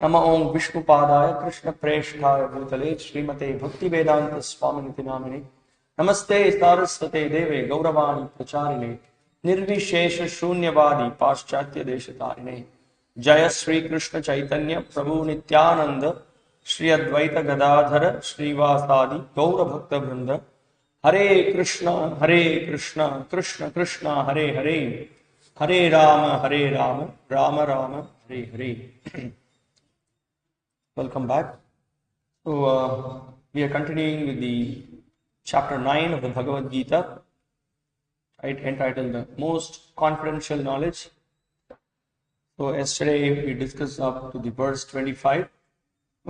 Nama Om Vishnu Padaya Krishna Preshthaya Bhutale Srimate Bhakti Vedanta Swaminiti Namini Namaste Saraswate Deve Gauravani Pracharine Nirvishesha Shunyavadi Paschatya Deshatarine Jaya Sri Krishna Chaitanya Prabhu Nityananda Shri Advaita Gadadhara Srivasadi Gaura Bhakta Vrinda Hare Krishna Krishna Krishna Hare Hare Hare Rama Rama Rama Hare Hare. Welcome back. So we are continuing with the chapter 9 of the Bhagavad Gita, right, entitled The Most Confidential Knowledge. So yesterday we discussed up to the verse 25.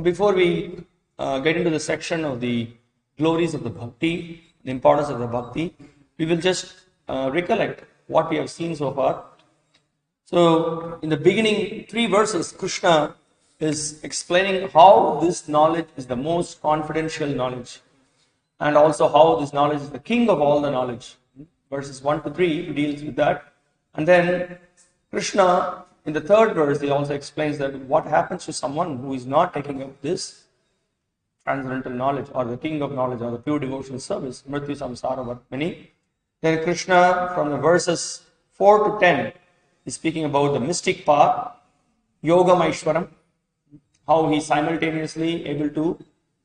Before we get into the section of the glories of the bhakti, the importance of the bhakti, we will just recollect what we have seen so far. So in the beginning 3 verses, Krishna is explaining how this knowledge is the most confidential knowledge, and also how this knowledge is the king of all the knowledge. Verses 1 to 3 deals with that. And then Krishna, in the 3rd verse, he also explains that what happens to someone who is not taking up this transcendental knowledge, or the king of knowledge, or the pure devotional service, Mrityu Samsara Vartmani. Then Krishna, from the verses 4 to 10, is speaking about the mystic path, Yoga Maishwaram, how he simultaneously able to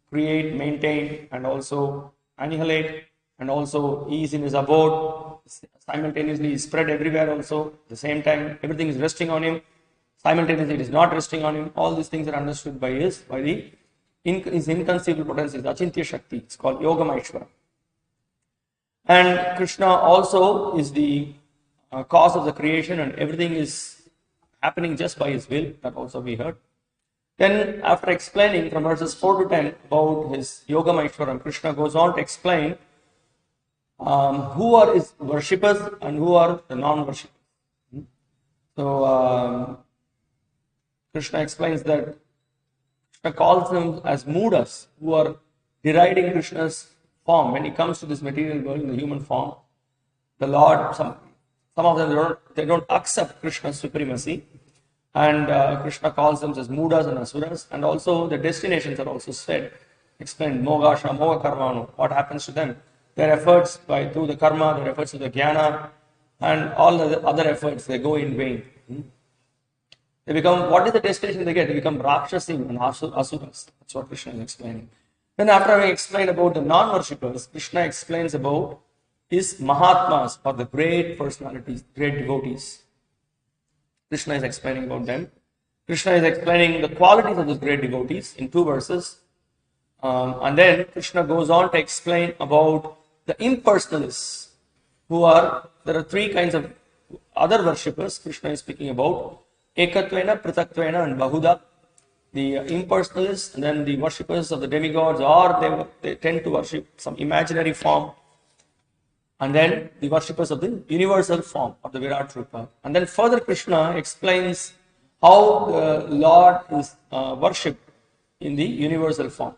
create, maintain, and also annihilate, and also he is in his abode, simultaneously spread everywhere also, at the same time everything is resting on him, simultaneously it is not resting on him. All these things are understood by his inconceivable potency, his Achintya Shakti. It's called Yoga Maishwara. And Krishna also is the cause of the creation, and everything is happening just by his will. That also we heard. Then, after explaining from verses 4 to 10 about his Yoga Maishwaram, Krishna goes on to explain who are his worshippers and who are the non-worshippers. So, Krishna explains that Krishna calls them as Moodas, who are deriding Krishna's form. When he comes to this material world in the human form, the Lord, some of them they don't accept Krishna's supremacy. And Krishna calls them as Moodas and Asuras, and also the destinations are also explained, Mogasha, Moga Karmanu, what happens to them. Their efforts through the karma, their efforts of the jnana, and all the other efforts, they go in vain. They become, what is the destination they get? They become Rakshasim and Asuras. That's what Krishna is explaining. Then after having explained about the non-worshippers, Krishna explains about his Mahatmas, or the great personalities, great devotees. Krishna is explaining about them. Krishna is explaining the qualities of those great devotees in 2 verses. And then Krishna goes on to explain about the impersonalists, there are 3 kinds of other worshippers Krishna is speaking about. Ekatvena, Pritatvena, and Bahuda. The impersonalists, and then the worshippers of the demigods, or they tend to worship some imaginary form. And then the worshippers of the universal form of the Virat Rupa. And then further Krishna explains how the Lord is worshipped in the universal form.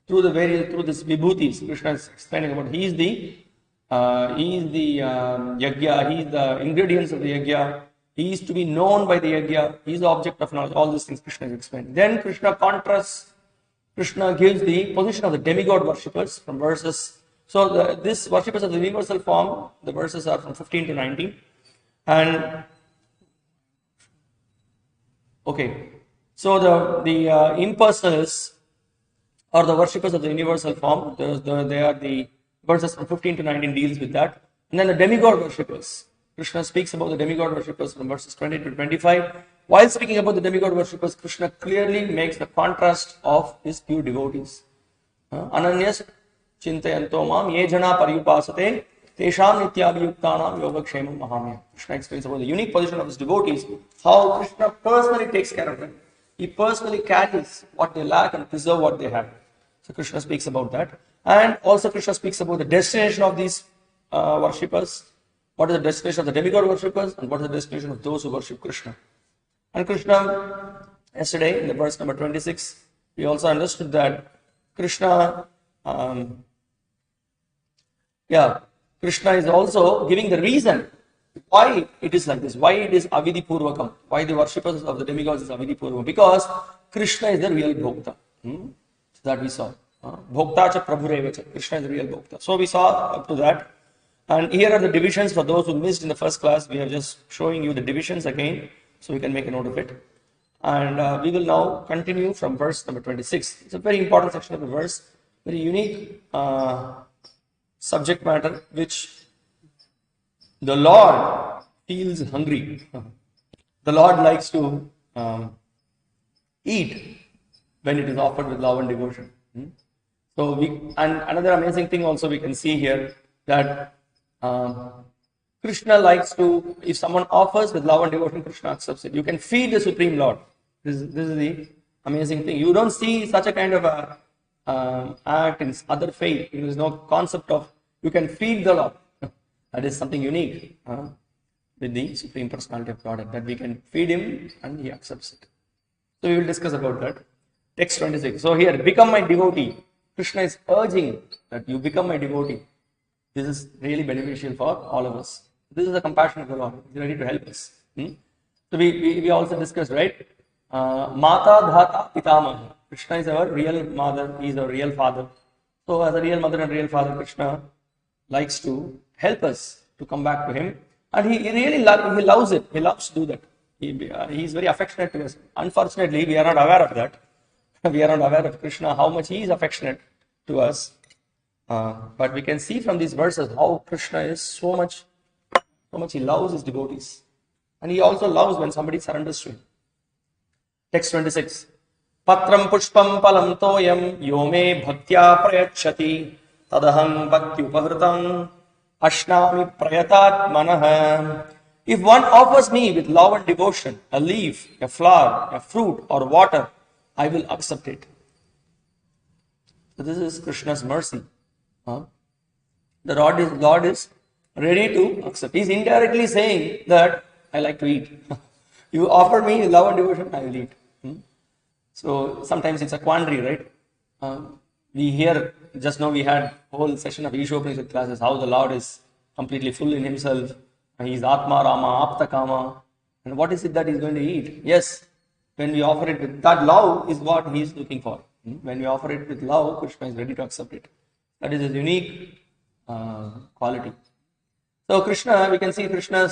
Through this vibhutis, Krishna is explaining about he is the yajna, he is the ingredients of the yajna, he is to be known by the yajna, he is the object of knowledge. All these things Krishna is explaining. Then Krishna gives the position of the demigod worshippers from verses. So this worshippers of the universal form, the verses are from 15 to 19. And okay, so the impersonalists, or the worshippers of the universal form, they are the verses from 15 to 19 deals with that. And then the demigod worshippers, Krishna speaks about the demigod worshippers from verses 20 to 25. While speaking about the demigod worshippers, Krishna clearly makes the contrast of his pure devotees. Ananyas Chintayanto mam ye jana paryupasate tesham nityabhiyuktanam yogakshemam mahamya. Krishna explains about the unique position of his devotees, how Krishna personally takes care of them. He personally carries what they lack and preserve what they have. So Krishna speaks about that. And also Krishna speaks about the destination of these worshippers. What is the destination of the demigod worshippers, and what is the destination of those who worship Krishna. And Krishna, yesterday in the verse number 26, we also understood that Krishna Krishna is also giving the reason why it is like this? Why it is Avidi Purvakam? Why the worshippers of the demigods is Avidi Purvakam? Because Krishna is the real Bhokta. So that we saw. Bhokta cha Prabhureva cha. Krishna is the real Bhokta. So we saw up to that. And here are the divisions for those who missed in the first class. We are just showing you the divisions again, so you can make a note of it. And we will now continue from verse number 26. It's a very important section of the verse, very unique subject matter, which the Lord feels hungry. The Lord likes to eat when it is offered with love and devotion. So and another amazing thing also we can see here, that Krishna likes to, if someone offers with love and devotion, Krishna accepts it. You can feed the Supreme Lord. This is the amazing thing. You don't see such a kind of a act in other faith. There is no concept of you can feed the Lord. That is something unique with the Supreme Personality of Godhead, that we can feed Him and He accepts it. So we will discuss about that. Text 26. So here, become my devotee. Krishna is urging that you become my devotee. This is really beneficial for all of us. This is the compassion of the Lord. He's ready to help us. So we also discussed, right? Mata Dhata Pitamaha. Krishna is our real mother. He is our real father. So as a real mother and real father, Krishna likes to help us to come back to Him. And he really loves it. He loves to do that. He is very affectionate to us. Unfortunately, we are not aware of that. We are not aware of Krishna, how much He is affectionate to us. But we can see from these verses how Krishna is so much He loves His devotees. And He also loves when somebody surrenders to Him. Text 26. Patram pushpam palam toyam yome bhaktya prayachati tadaham bhakti upahritam ashnami prayatat manah. If one offers me with love and devotion a leaf, a flower, a fruit or water, I will accept it. So this is Krishna's mercy. The Lord is ready to accept. He is indirectly saying that I like to eat. You offer me love and devotion, I will eat. So sometimes it's a quandary, right? We hear, just now we had a whole session of Ishopanishad classes, how the Lord is completely full in Himself. He is Atma, Rama, Apta Kama. And what is it that He is going to eat? Yes, when we offer it with that love is what He is looking for. When we offer it with love, Krishna is ready to accept it. That is a unique quality. So Krishna, we can see Krishna,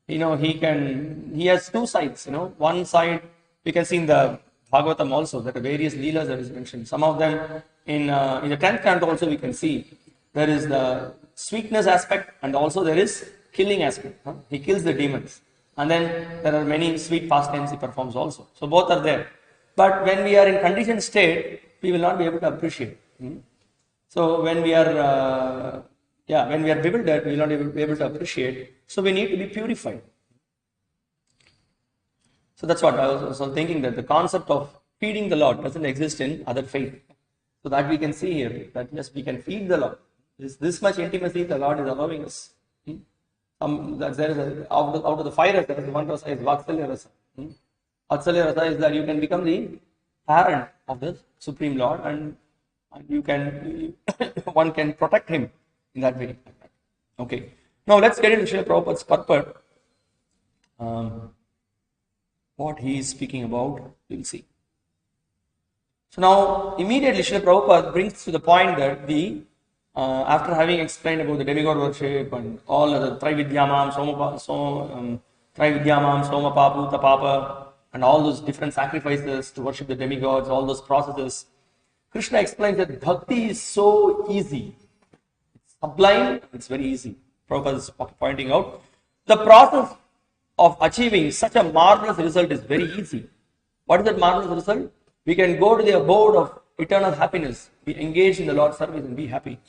he has two sides, One side, we can see in the Bhagavatam also, that the various leelas that is mentioned. Some of them in the 10th canto also we can see. There is the sweetness aspect and also there is killing aspect. He kills the demons. And then there are many sweet pastimes He performs also. So both are there. But when we are in conditioned state, we will not be able to appreciate. So when we are bewildered, we will not be able to appreciate. So we need to be purified. So that's what I was also thinking, that the concept of feeding the Lord doesn't exist in other faith. So that we can see here, that yes, we can feed the Lord. This much intimacy the Lord is allowing us. There is out of the 5 rasa, there is one rasa is Vatsalya rasa. Vatsalya rasa is that you can become the parent of the Supreme Lord, and one can protect Him in that way. Okay. Now let's get into Srila Prabhupada's purport. What he is speaking about, we will see. So now immediately Srila Prabhupada brings to the point that after having explained about the demigod worship and all other Trividyamam, Somapa, Bhuta, Papa, and all those different sacrifices to worship the demigods, all those processes, Krishna explains that bhakti is so easy. It's sublime, it's very easy. Prabhupada is pointing out the process of achieving such a marvelous result is very easy. What is that marvelous result? We can go to the abode of eternal happiness. We engage in the Lord's service and be happy.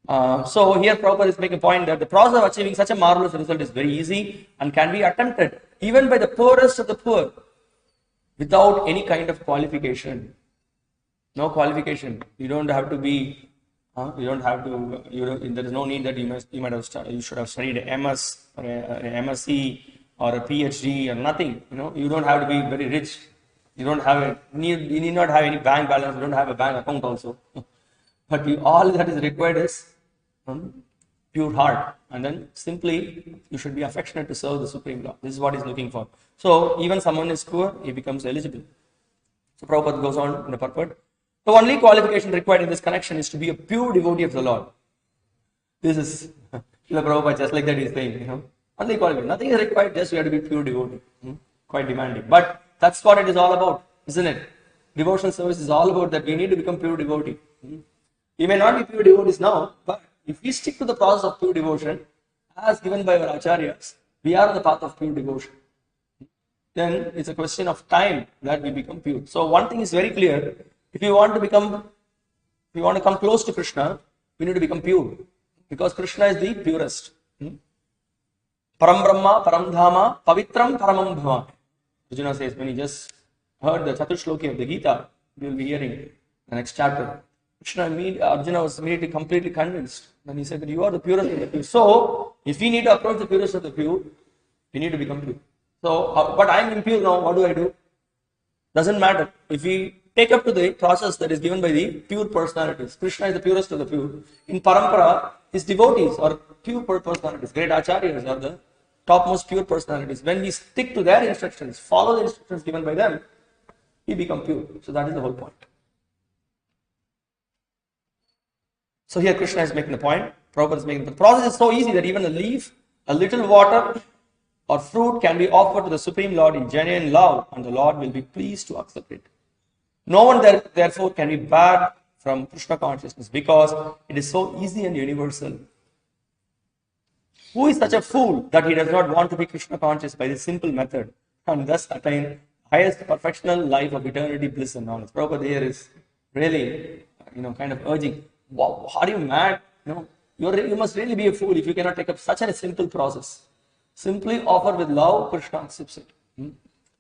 So here Prabhupada is making a point that the process of achieving such a marvelous result is very easy and can be attempted even by the poorest of the poor without any kind of qualification. No qualification. You don't have to be. There is no need that you should have studied a MS or a MSc or a PhD or nothing. You don't have to be very rich. You need not have any bank balance. You don't have a bank account also. But all that is required is pure heart, and then simply you should be affectionate to serve the Supreme Lord. This is what he's looking for. So even someone is poor, he becomes eligible. So Prabhupada goes on in the purport. The only qualification required in this connection is to be a pure devotee of the Lord. This is Srila Prabhupada, just like that he's saying, only qualification. Nothing is required, just you have to be pure devotee. Quite demanding. But that's what it is all about, isn't it? Devotional service is all about that we need to become pure devotee. We may not be pure devotees now, but if we stick to the process of pure devotion, as given by our acharyas, we are on the path of pure devotion. Then it's a question of time that we become pure. So one thing is very clear: if you want to come close to Krishna, we need to become pure, because Krishna is the purest. Param Brahma, Param Dhama, Pavitram Paramam Bhava. Arjuna says, when he just heard the Chatushloki of the Gita, we will be hearing the next chapter. Arjuna was immediately completely convinced. Then he said that you are the purest of the pure. So, if we need to approach the purest of the pure, we need to become pure. So, but I am impure now, what do I do? Doesn't matter. If we take up to the process that is given by the pure personalities, Krishna is the purest of the pure. In Parampara, his devotees are pure personalities, great acharyas are the topmost pure personalities. When we stick to their instructions, follow the instructions given by them, we become pure. So that is the whole point. So here Krishna is making the point, Prabhupada is making the process is so easy that even a leaf, a little water or fruit can be offered to the Supreme Lord in genuine love, and the Lord will be pleased to accept it. No one therefore can be barred from Krishna consciousness, because it is so easy and universal. Who is such a fool that he does not want to be Krishna conscious by this simple method and thus attain highest perfectional life of eternity, bliss and knowledge? Prabhupada here is really, kind of urging, wow, are you mad? You must really be a fool if you cannot take up such a simple process. Simply offer with love, Krishna accepts it.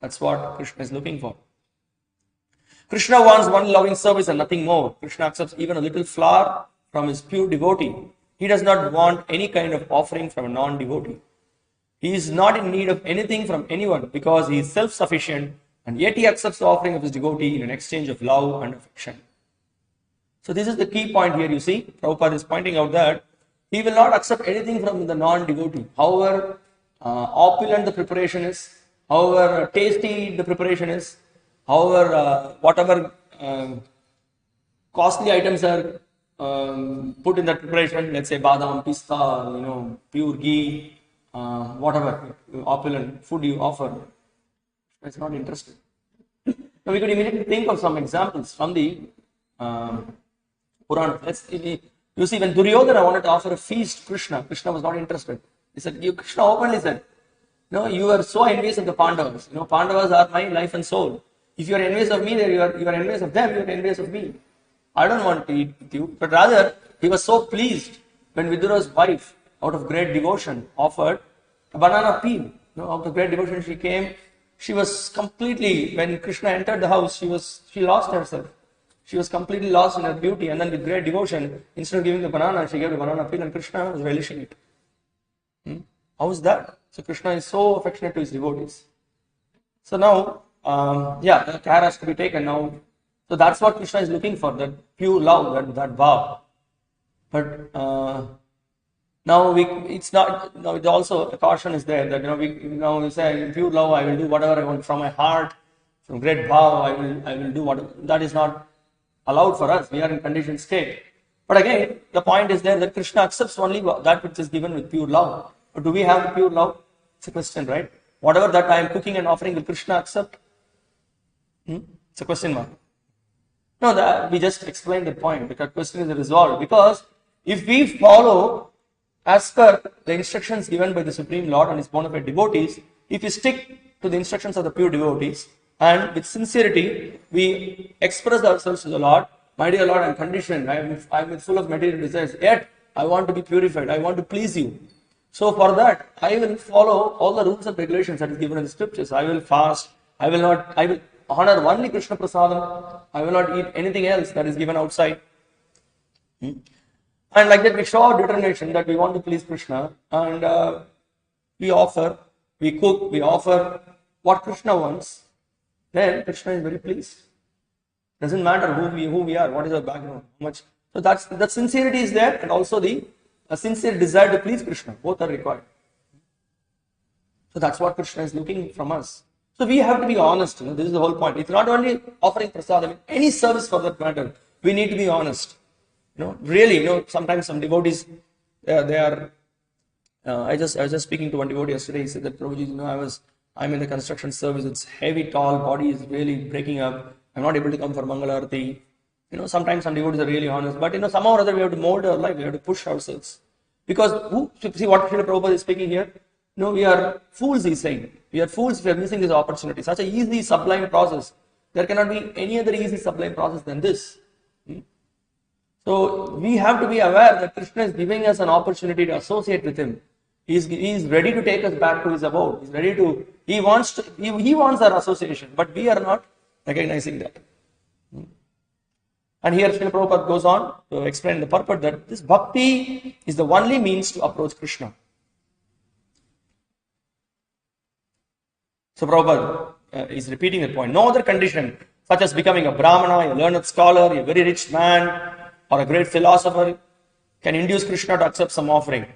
That's what Krishna is looking for. Krishna wants one loving service and nothing more. Krishna accepts even a little flower from his pure devotee. He does not want any kind of offering from a non-devotee. He is not in need of anything from anyone because he is self-sufficient, and yet he accepts the offering of his devotee in an exchange of love and affection. So this is the key point here, you see. Prabhupada is pointing out that he will not accept anything from the non-devotee. However opulent the preparation is, however tasty the preparation is, however whatever costly items are put in that preparation, let's say badam, pista, pure ghee, whatever opulent food you offer, it's not interested. Now we could immediately think of some examples from the Puran. You see, when Duryodhana wanted to offer a feast to Krishna, Krishna was not interested. He said, Krishna openly said, you are so envious of the Pandavas. Pandavas are my life and soul. If you are envious of me, you are envious of them, you are envious of me. I don't want to eat with you. But rather, he was so pleased when Vidura's wife, out of great devotion, offered a banana peel. Out of great devotion she came. She was completely, when Krishna entered the house, she lost herself. She was completely lost in her beauty, and then with great devotion, instead of giving the banana, she gave the banana peel, and Krishna was relishing it. How is that? So Krishna is so affectionate to his devotees. So now, the care has to be taken now. So that's what Krishna is looking for, that pure love, that bhav. But now it's not. Now it's also a caution is there that we say in pure love I will do whatever I want from my heart, from great bhav I will do whatever. That is not allowed for us. We are in conditioned state. But again, the point is there that Krishna accepts only that which is given with pure love. But do we have the pure love? It's a question, right? Whatever that I am cooking and offering, will Krishna accept? It's a question mark. No, we just explained the point. The question is resolved, because if we follow as per the instructions given by the Supreme Lord and his bona fide devotees, if we stick to the instructions of the pure devotees and with sincerity we express ourselves to the Lord, my dear Lord, I am conditioned, I am full of material desires, yet I want to be purified, I want to please you. So for that, I will follow all the rules and regulations that is given in the scriptures. I will fast, I will honor only Krishna Prasadam, I will not eat anything else that is given outside. And like that we show our determination that we want to please Krishna, and we cook, we offer what Krishna wants, then Krishna is very pleased. Doesn't matter who we are, what is our background, how much. So that sincerity is there, and also the a sincere desire to please Krishna. Both are required. So that's what Krishna is looking from us. So we have to be honest. This is the whole point. It's not only offering prasadam, any service for that matter. We need to be honest. Really, sometimes some devotees, they are. I was just speaking to one devotee yesterday. He said that, Prabhuji, I'm in the construction service. It's heavy, tall, body is really breaking up. I'm not able to come for Mangalarti. Sometimes some devotees are really honest, but somehow or other we have to mold our life. We have to push ourselves. Because see what Srila Prabhupada is speaking here. We are fools, he's saying. We are fools if we are missing this opportunity. Such an easy, sublime process. There cannot be any other easy, sublime process than this. So we have to be aware that Krishna is giving us an opportunity to associate with him. He is ready to take us back to his abode. He wants our association, but we are not recognizing that. And here Srila Prabhupada goes on to explain the purport that this bhakti is the only means to approach Krishna. So Prabhupada is repeating the point. No other condition, such as becoming a brahmana, a learned scholar, a very rich man, or a great philosopher, can induce Krishna to accept some offering.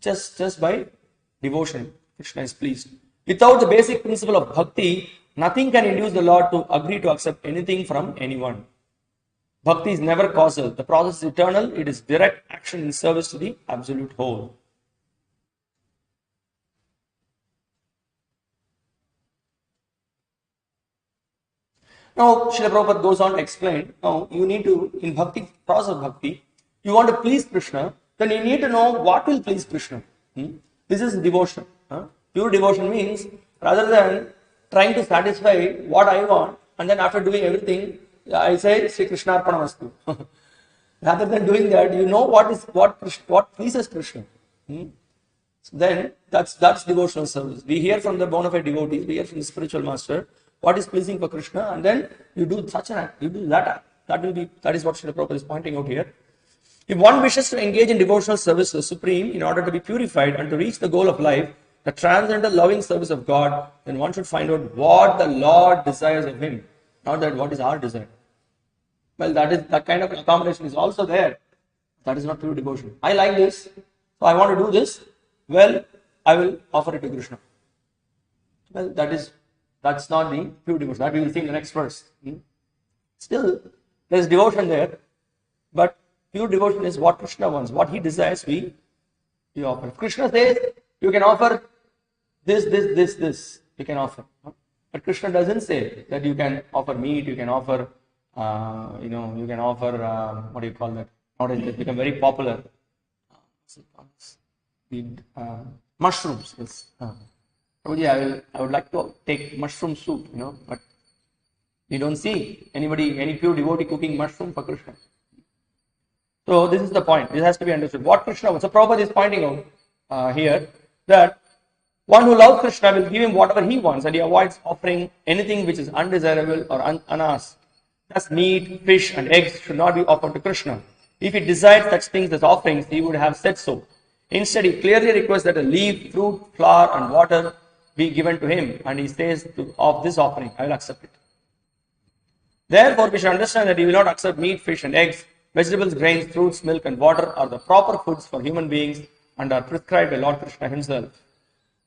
Just by devotion, Krishna is pleased. Without the basic principle of bhakti, nothing can induce the Lord to agree to accept anything from anyone. Bhakti is never causal. The process is eternal. It is direct action in service to the absolute whole. Now, Srila Prabhupada goes on to explain, now you need to, in bhakti, process of bhakti, you want to please Krishna, then you need to know what will please Krishna. This is devotion. Pure devotion means, rather than trying to satisfy what I want, and then after doing everything, I say, Sri Krishna Arpanamastu. Rather than doing that, you know what pleases Krishna. So then, that's devotional service. We hear from the bona fide devotees, we hear from the spiritual master, what is pleasing for Krishna, and then you do such an act, you do that act. That is what Srila Prabhupada is pointing out here. If one wishes to engage in devotional service to the Supreme in order to be purified and to reach the goal of life, the transcendental loving service of God, then one should find out what the Lord desires of him, not that what is our desire. Well, that kind of accommodation is also there. That is not pure devotion. I like this, so I want to do this. Well, I will offer it to Krishna. Well, that's not the pure devotion. That we will see in the next verse. Still, there is devotion there, but pure devotion is what Krishna wants. What he desires, we offer. If Krishna says, you can offer this, you can offer. But Krishna doesn't say that you can offer meat, you can offer, you can offer, what do you call that? Nowadays it's become very popular. Mushrooms. Yes. I would like to take mushroom soup, but you don't see any pure devotee cooking mushroom for Krishna. So this is the point. This has to be understood. What Krishna wants. So Prabhupada is pointing out here that one who loves Krishna will give him whatever he wants, and he avoids offering anything which is undesirable or unasked. Thus meat, fish and eggs should not be offered to Krishna. If he desired such things as offerings, he would have said so. Instead, he clearly requests that a leaf, fruit, flower and water be given to him, and he says of this offering, I will accept it. Therefore, we should understand that he will not accept meat, fish and eggs. Vegetables, grains, fruits, milk and water are the proper foods for human beings and are prescribed by Lord Krishna himself.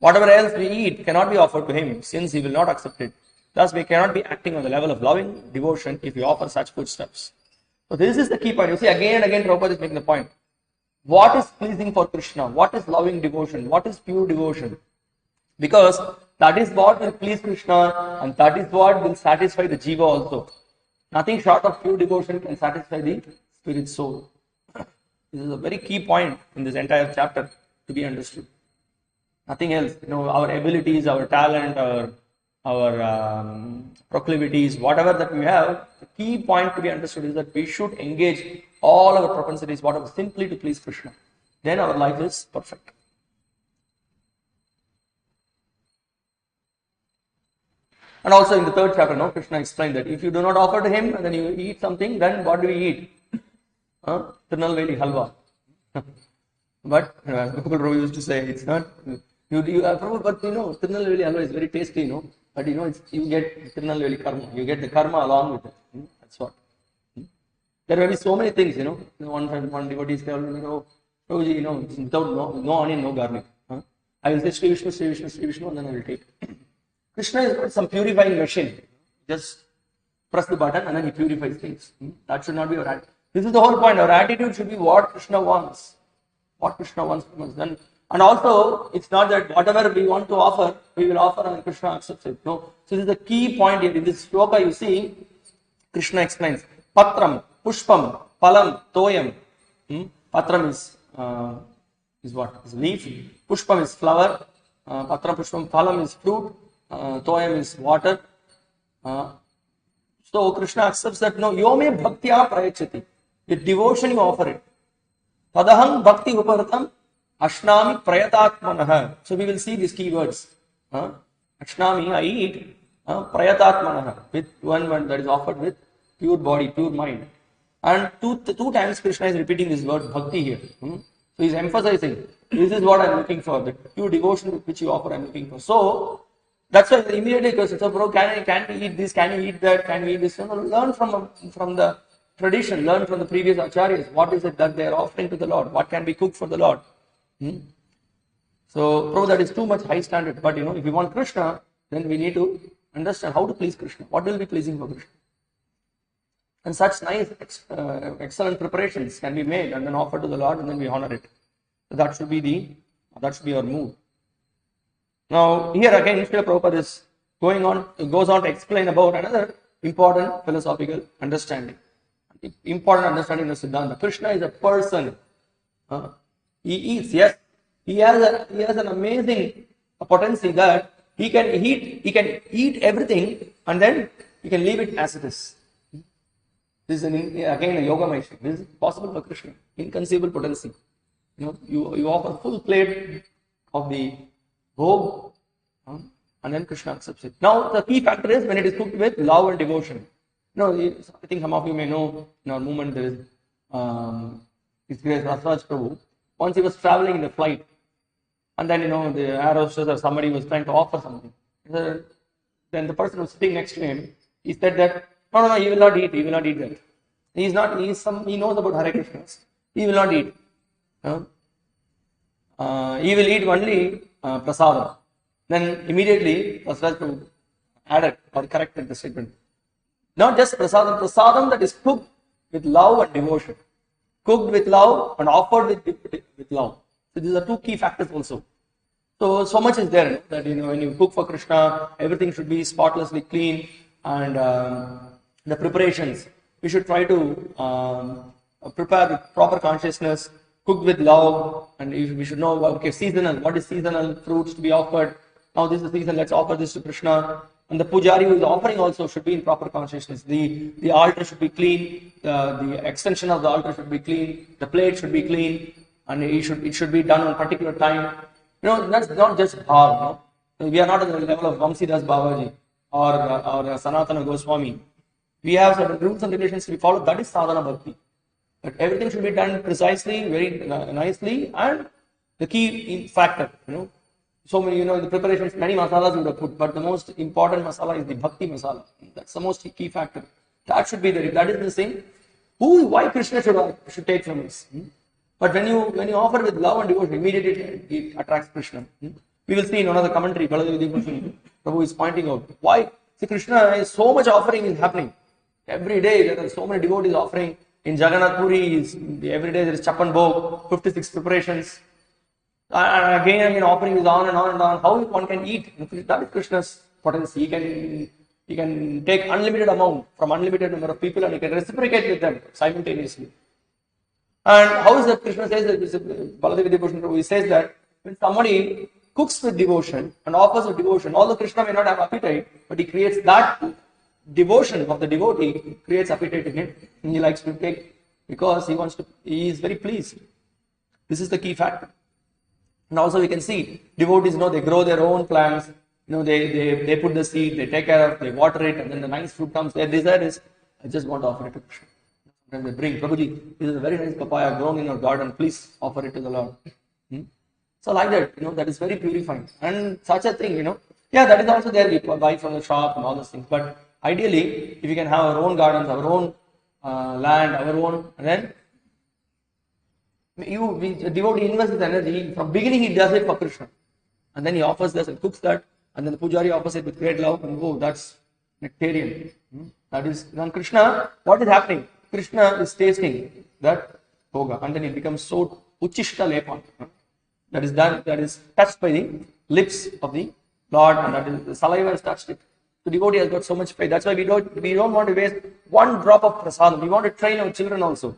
Whatever else we eat cannot be offered to him, since he will not accept it. Thus, we cannot be acting on the level of loving devotion if we offer such foodstuffs. So this is the key point. You see, again and again, Prabhupada is making the point. What is pleasing for Krishna? What is loving devotion? What is pure devotion? Because that is what will please Krishna, and that is what will satisfy the jiva also. Nothing short of pure devotion can satisfy the spirit soul. This is a very key point in this entire chapter to be understood. Nothing else. Our abilities, our talent, our proclivities, whatever that we have, the key point to be understood is that we should engage all our propensities, whatever, simply to please Krishna. Then our life is perfect. And also in the third chapter, Krishna explained that if you do not offer to him and then you eat something, then what do we eat? Tirunelveli halwa. But Gokul Prabhu used to say, it's not, but Tirunelveli halwa is very tasty, but you get Tirunelveli karma, you get the karma along with it. That's what. There may be so many things, one devotee is telling me, Prabhuji, without no onion, no garlic. I will say Sri Vishnu, Sri Vishnu, Sri Vishnu, and then I will take. Krishna is not some purifying machine. Just press the button and then he purifies things. That should not be our attitude. This is the whole point. Our attitude should be what Krishna wants. What Krishna wants from us. And also, it's not that whatever we want to offer, we will offer and Krishna accepts it. No. So this is the key point here. In this shloka, you see, Krishna explains. Patram, Pushpam, Palam, Toyam. Patram is what? Is leaf. Pushpam is flower. Patram, Pushpam, Palam is fruit. Toyam is water. So Krishna accepts that no, yome bhaktya prayachati. With devotion you offer it. Tadaham bhakti uparatam ashnami prayatatmanaha. So we will see these keywords. Ashnami, I eat prayatatmanaha. With one that is offered with pure body, pure mind. And two times Krishna is repeating this word bhakti here. So he is emphasizing, this is what I am looking for. The pure devotion with which you offer I am looking for. So that's why immediately goes, so bro, can we eat this, can we eat that, can we eat this? Learn from the tradition, learn from the previous acharyas. What is it that they are offering to the Lord? What can be cooked for the Lord? So, bro, that is too much high standard. But if we want Krishna, then we need to understand how to please Krishna. What will be pleasing for Krishna? And such nice, excellent preparations can be made and then offered to the Lord, and then we honor it. So that should be our mood. Now, here again, Srila Prabhupada goes on to explain about another important philosophical understanding. Important understanding of Siddhanta. Krishna is a person. He eats, yes. He has an amazing potency that he can eat everything and then he can leave it as it is. This is again a yoga mission. This is possible for Krishna. Inconceivable potency. You offer full plate of the bhog, and then Krishna accepts it. Now, the key factor is when it is cooked with love and devotion. I think some of you may know in our movement there is His Grace Rasraj Prabhu. Once he was traveling in a flight, and then the air hostess or somebody was trying to offer something. Then the person who was sitting next to him, he said that no, he will not eat. He will not eat that. He knows about Hare Krishna. He will not eat. He will eat only prasadam. Then immediately Rasraj Prabhu added or corrected the statement. Not just prasadam that is cooked with love and devotion. Cooked with love and offered with love. So these are two key factors also. So much is there that when you cook for Krishna, everything should be spotlessly clean, and the preparations we should try to prepare with proper consciousness, cooked with love, and we should know seasonal. What is seasonal fruits to be offered? Now this is the season. Let's offer this to Krishna. And the pujari who is offering also should be in proper consciousness. The altar should be clean. The extension of the altar should be clean. The plate should be clean, and it should be done on a particular time. That's not just bhav. We are not at the level of Vamsidas Babaji or Sanatana Goswami. We have certain rules and regulations to be followed. That is sadhana bhakti. But everything should be done precisely, very nicely, and the key factor. So many, in the preparations, many masalas you would have put, but the most important masala is the bhakti masala. That's the most key factor. That should be there. If that is missing, why Krishna should take from us? But when you offer with love and devotion, immediately it attracts Krishna. We will see in another commentary, Prabhu is pointing out why. See, Krishna is so much offering is happening. Every day there are so many devotees offering. In Jagannath Puri, every day there is Chapan Bhog, 56 preparations. And again offering is on and on and on. How one can eat? That is Krishna's potency. He can take unlimited amount from unlimited number of people and he can reciprocate with them simultaneously. And how is that Krishna says that? Baladevi Devotion Prabhu says that when somebody cooks with devotion and offers with devotion, although Krishna may not have appetite, but he creates that devotion of the devotee, creates appetite in him, and he likes to take because he is very pleased. This is the key factor. And also we can see devotees, they grow their own plants, they put the seed, they take care of, they water it, and then the nice fruit comes. Their desire is, I just want to offer it to Krishna. And they bring, Prabhuji, this is a very nice papaya grown in your garden, please offer it to the Lord. So like that, that is very purifying. And such a thing, that is also there, we buy from the shop and all those things. But ideally, if we can have our own gardens, our own land, our own, and then A devotee invests his energy, from beginning he does it for Krishna. And then he offers this and cooks that, and then the pujari offers it with great love, and oh, that's nectarian. That is, then Krishna, what is happening? Krishna is tasting that bhoga, and then it becomes so uchishta lepan. That is touched by the lips of the Lord, and that is, the saliva has touched it. The devotee has got so much faith. That's why we don't want to waste one drop of prasadam. We want to train our children also.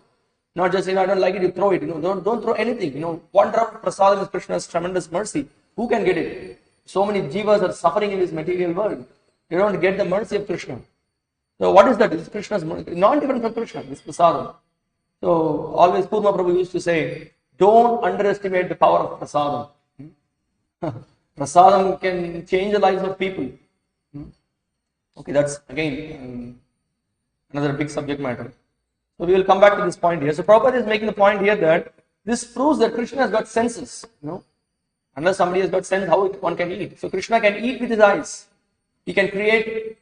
Not just, I don't like it, you throw it. Don't throw anything. One drop of prasadam is Krishna's tremendous mercy. Who can get it? So many jivas are suffering in this material world. They don't get the mercy of Krishna. So what is that? It's Krishna's mercy. Not even from Krishna, it's prasadam. So always Purma Prabhu used to say, don't underestimate the power of prasadam. Prasadam can change the lives of people. Okay, that's again another big subject matter. So we will come back to this point here. So Prabhupada is making the point here that this proves that Krishna has got senses. Unless somebody has got sense, how one can eat? So Krishna can eat with his eyes. He can create.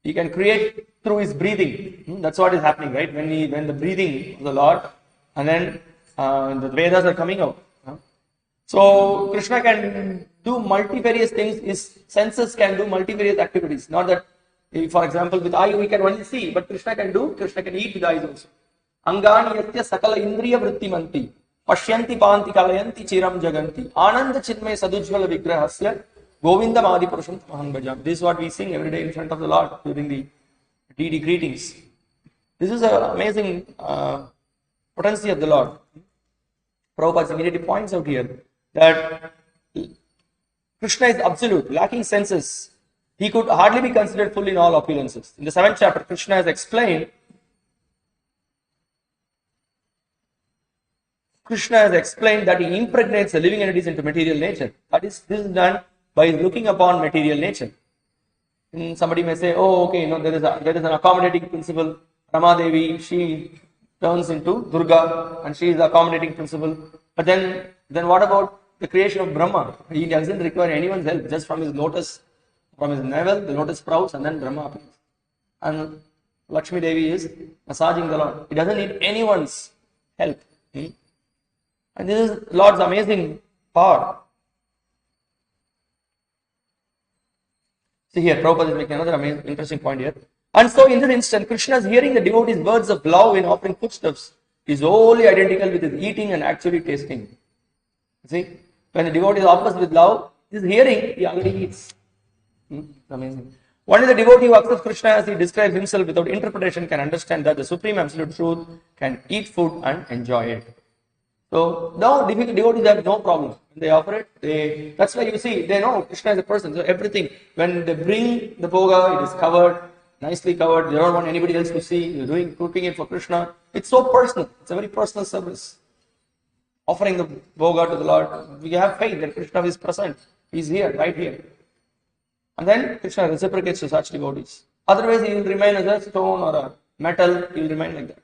He can create through his breathing. That's what is happening, right? When the breathing of the Lord, and then the Vedas are coming out. So Krishna can do multifarious things. His senses can do multifarious activities. Not that, for example, with eye we can only see, but Krishna can eat with eyes also. Angani yatya sakala indriya vritti manti pashyanti panti kalayanti chiram jaganti ananda chinmay sadujjvala vigrahasya govindam adi purusham tamaham bhajami. This is what we sing every day in front of the Lord during the deity greetings. This is an amazing potency of the Lord. Prabhupada immediately points out here that Krishna is absolute, lacking senses. He could hardly be considered full in all opulences. In the 7th chapter, Krishna has explained that he impregnates the living entities into material nature. This is done by looking upon material nature. And somebody may say, oh, okay, there is an accommodating principle. Ramadevi, she turns into Durga, and she is the accommodating principle. But then what about the creation of Brahma? He doesn't require anyone's help, just from his lotus, from his navel, the lotus sprouts, and then Brahma appears. And Lakshmi Devi is massaging the Lord. He doesn't need anyone's help. And this is Lord's amazing power. See here, Prabhupada is making another amazing, interesting point here. And so in this instant, Krishna is hearing the devotee's words of love in offering foodstuffs is wholly identical with his eating and actually tasting. See, when the devotee offers with love, his hearing, he already eats. Amazing. Only the devotee who accepts Krishna as he describes himself without interpretation can understand that the supreme absolute truth can eat food and enjoy it. So now devotees have no problem. When they offer it, that's why you see, they know Krishna is a person. So everything, when they bring the bhoga, it is covered, nicely covered. They don't want anybody else to see. You're cooking it for Krishna. It's so personal. It's a very personal service. Offering the bhoga to the Lord. We have faith that Krishna is present. He's here, right here. And then Krishna reciprocates to such devotees. Otherwise, he will remain as a stone or a metal. He will remain like that.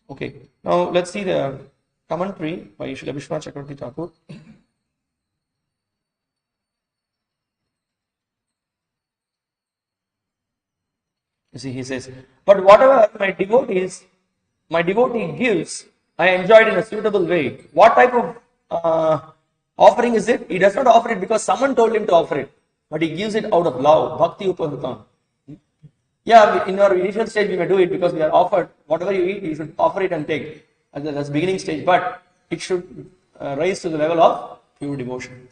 Okay. Now let's see the commentary by Srila Vishwanath Chakravarti Thakur. You see, he says, but whatever my devotee gives, I enjoyed in a suitable way. What type of offering is it? He does not offer it because someone told him to offer it, but he gives it out of love. Bhakti upahutam. Yeah, in our initial stage we may do it because we are offered. Whatever you eat, you should offer it and take. That's beginning stage, but it should rise to the level of pure devotion.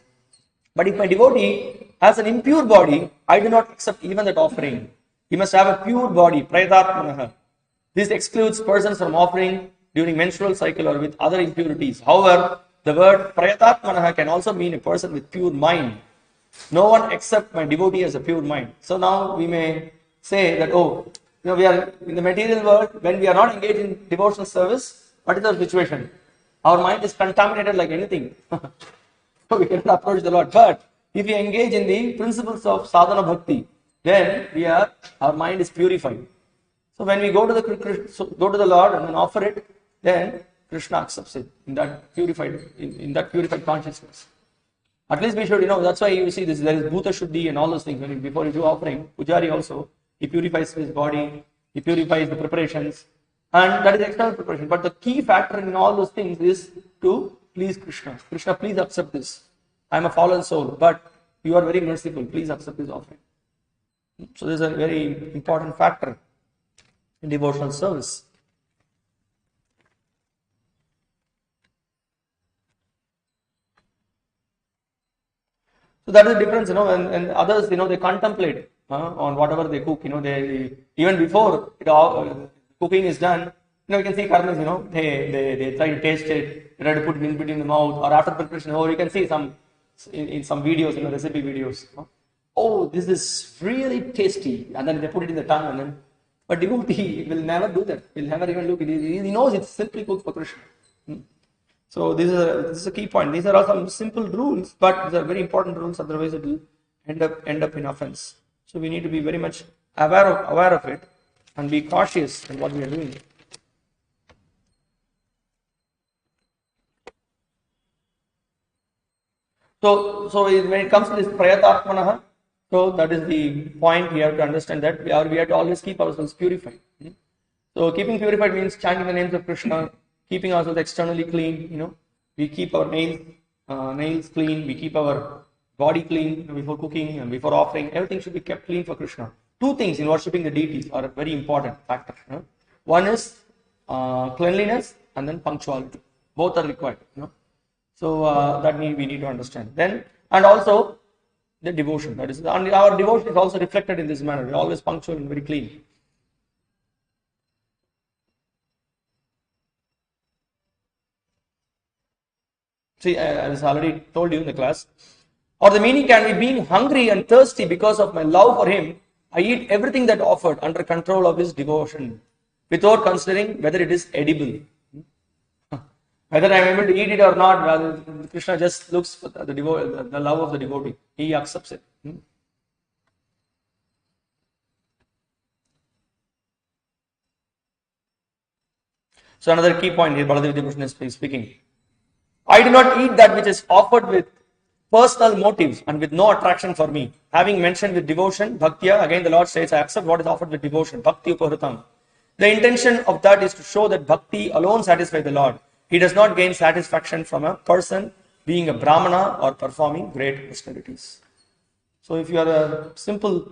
But if my devotee has an impure body, I do not accept even that offering. He must have a pure body, prayatatmanaha. This excludes persons from offering during menstrual cycle or with other impurities. However, the word prayatatmanaha can also mean a person with pure mind. No one except my devotee has a pure mind. So now we may say that, we are in the material world, when we are not engaged in devotional service, what is our situation? Our mind is contaminated like anything. So we cannot approach the Lord. But if we engage in the principles of sadhana bhakti, then our mind is purified. So when we go to the Lord and then offer it, then Krishna accepts it in that purified consciousness. At least we should, that's why you see this, there is bhuta shuddhi and all those things. Before you do offering, pujari also, he purifies his body, he purifies the preparations, And that is external preparation. But the key factor in all those things is to please Krishna. Krishna, please accept this. I am a fallen soul, but you are very merciful. Please accept this offering. So this is a very important factor in devotional service. So that is the difference, and others, they contemplate on whatever they cook, they even before cooking is done, you can see karmis, they try to taste it, they try to put it in between the mouth, or after preparation, or you can see in some videos, recipe videos, oh, this is really tasty, and then they put it in the tongue, but devotee will never do that, will never even look at it, he knows it's simply cooked for Krishna. So this is a key point. These are all some simple rules, but these are very important rules. Otherwise, it will end up in offense. So we need to be very much aware of it and be cautious in what we are doing. So when it comes to this prayatatmanaha, so that is the point we have to understand, that we have to always keep ourselves purified. So keeping purified means chanting the names of Krishna, keeping ourselves externally clean, we keep our nails clean, we keep our body clean before cooking and before offering. Everything should be kept clean for Krishna. Two things in worshipping the deities are a very important factor. One is cleanliness and then punctuality. Both are required. So that we need to understand. Then, and also the devotion. That is, our devotion is also reflected in this manner. We are always punctual and very clean. See, as I already told you in the class, or the meaning can be being hungry and thirsty because of my love for him, I eat everything that offered under control of his devotion, without considering whether it is edible. Whether I am able to eat it or not, Krishna just looks for the love of the devotee. He accepts it. So another key point here, Baladev Devotion is speaking. I do not eat that which is offered with personal motives and with no attraction for me. Having mentioned with devotion, bhaktya, again the Lord says, I accept what is offered with devotion, bhakti upahritam. The intention of that is to show that bhakti alone satisfies the Lord. He does not gain satisfaction from a person being a brahmana or performing great austerities. So if you are a simple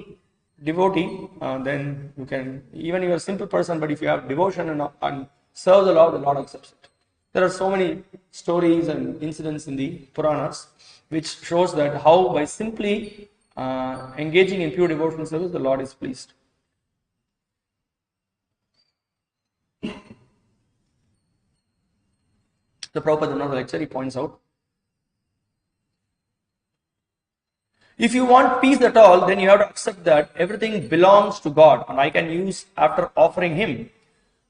devotee, then you can, even you are a simple person, but if you have devotion and serve the Lord accepts it. There are so many stories and incidents in the Puranas which shows that how by simply engaging in pure devotional service, the Lord is pleased. The Prabhupada in another lecture, he points out, if you want peace at all, then you have to accept that everything belongs to God and I can use after offering him.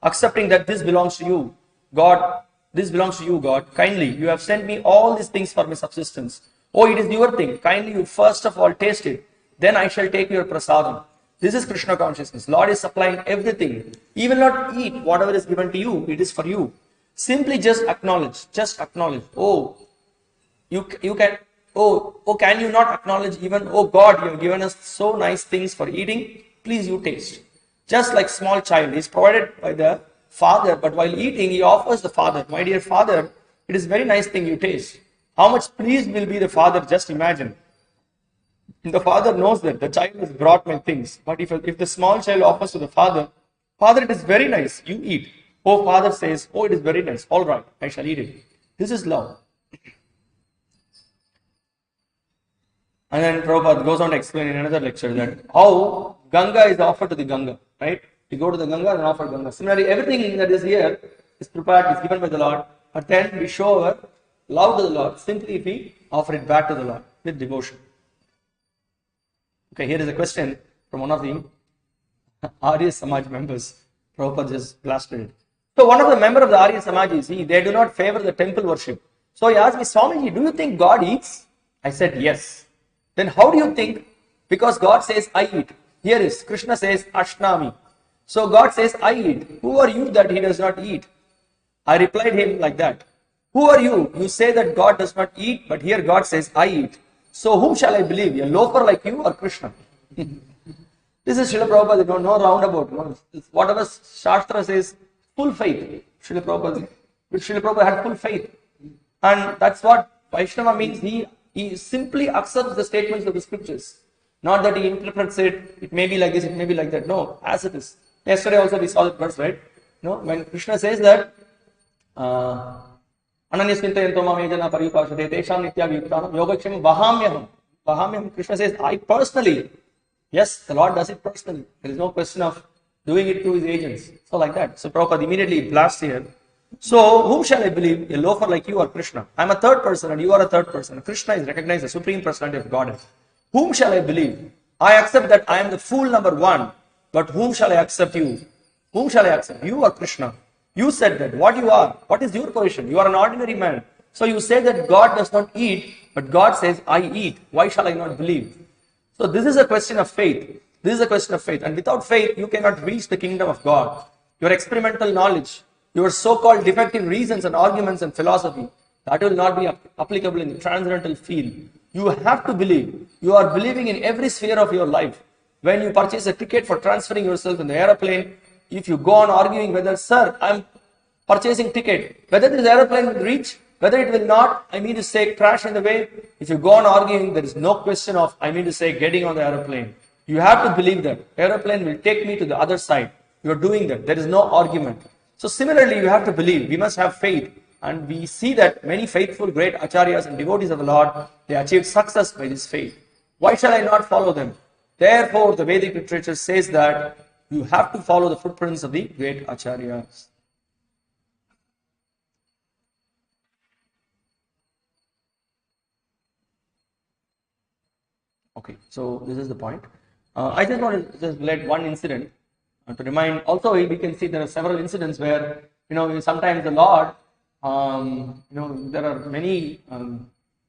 Accepting that this belongs to you, God. This belongs to you, God. Kindly, you have sent me all these things for my subsistence. Oh, it is your thing. Kindly, you first of all taste it. Then I shall take your prasadam. This is Krishna consciousness. Lord is supplying everything. He will not eat whatever is given to you. It is for you. Simply just acknowledge. Just acknowledge. Oh, you can. Oh, can you not acknowledge even? Oh God, you have given us so nice things for eating. Please, you taste. Just like small child is provided by the father, but while eating, he offers the father, my dear father, it is very nice thing you taste. How much pleased will be the father, just imagine. The father knows that the child has brought my things, but if the small child offers to the father, Father, it is very nice, you eat. Oh, father says, oh, it is very nice, all right, I shall eat it. This is love. And then Prabhupada goes on to explain in another lecture that how Ganga is offered to the Ganga, right? We go to the Ganga and offer Ganga. Similarly, everything that is here is prepared, is given by the Lord, but then we show our love to the Lord simply if we offer it back to the Lord with devotion. Okay, here is a question from one of the Arya Samaj members. Prabhupada just blasted it. So one of the members of the Arya Samaj is, they do not favor the temple worship. So he asked me, Swamiji, do you think God eats? I said, yes. Then how do you think? Because God says, I eat. Here is, Krishna says, Ashnami. So God says, I eat. Who are you that he does not eat? I replied him like that. Who are you? You say that God does not eat, but here God says, I eat. So whom shall I believe? A loafer like you or Krishna? This is Srila Prabhupada, no roundabout. No. Whatever Shastra says, full faith. Srila Prabhupada had full faith. And that's what Vaishnava means. He simply accepts the statements of the scriptures. Not that he interprets it, it may be like this, it may be like that. No, as it is. Yesterday also we saw that verse, right? No, when Krishna says that, Ananyasmintayanto mamejana paripashate tesham nitya vyuktanam yogaksham vahamyaham. Krishna says, I personally, yes, the Lord does it personally. There is no question of doing it through his agents. So like that. So Prabhupada immediately blasts here. So, whom shall I believe? A loafer like you or Krishna? I am a third person and you are a third person. Krishna is recognized as Supreme Personality of Godhead. Whom shall I believe? I accept that I am the fool number one, but whom shall I accept you? Whom shall I accept? You or Krishna? You said that. What you are? What is your position? You are an ordinary man. So you say that God does not eat, but God says, I eat. Why shall I not believe? So this is a question of faith. This is a question of faith. And without faith, you cannot reach the kingdom of God. Your experimental knowledge, your so-called defective reasons and arguments and philosophy, that will not be applicable in the transcendental field. You have to believe. You are believing in every sphere of your life. When you purchase a ticket for transferring yourself in the aeroplane, if you go on arguing whether, sir, I am purchasing ticket, whether this aeroplane will reach, whether it will not, I mean to say crash in the way, if you go on arguing, there is no question of, I mean to say, getting on the aeroplane. You have to believe that aeroplane will take me to the other side. You are doing that. There is no argument. So similarly, you have to believe. We must have faith. And we see that many faithful, great acharyas and devotees of the Lord, they achieved success by this faith. Why shall I not follow them? Therefore, the Vedic literature says that you have to follow the footprints of the great acharyas. Okay, so this is the point. I just want to just relate one incident to remind. Also, we can see there are several incidents where, sometimes the Lord, there are many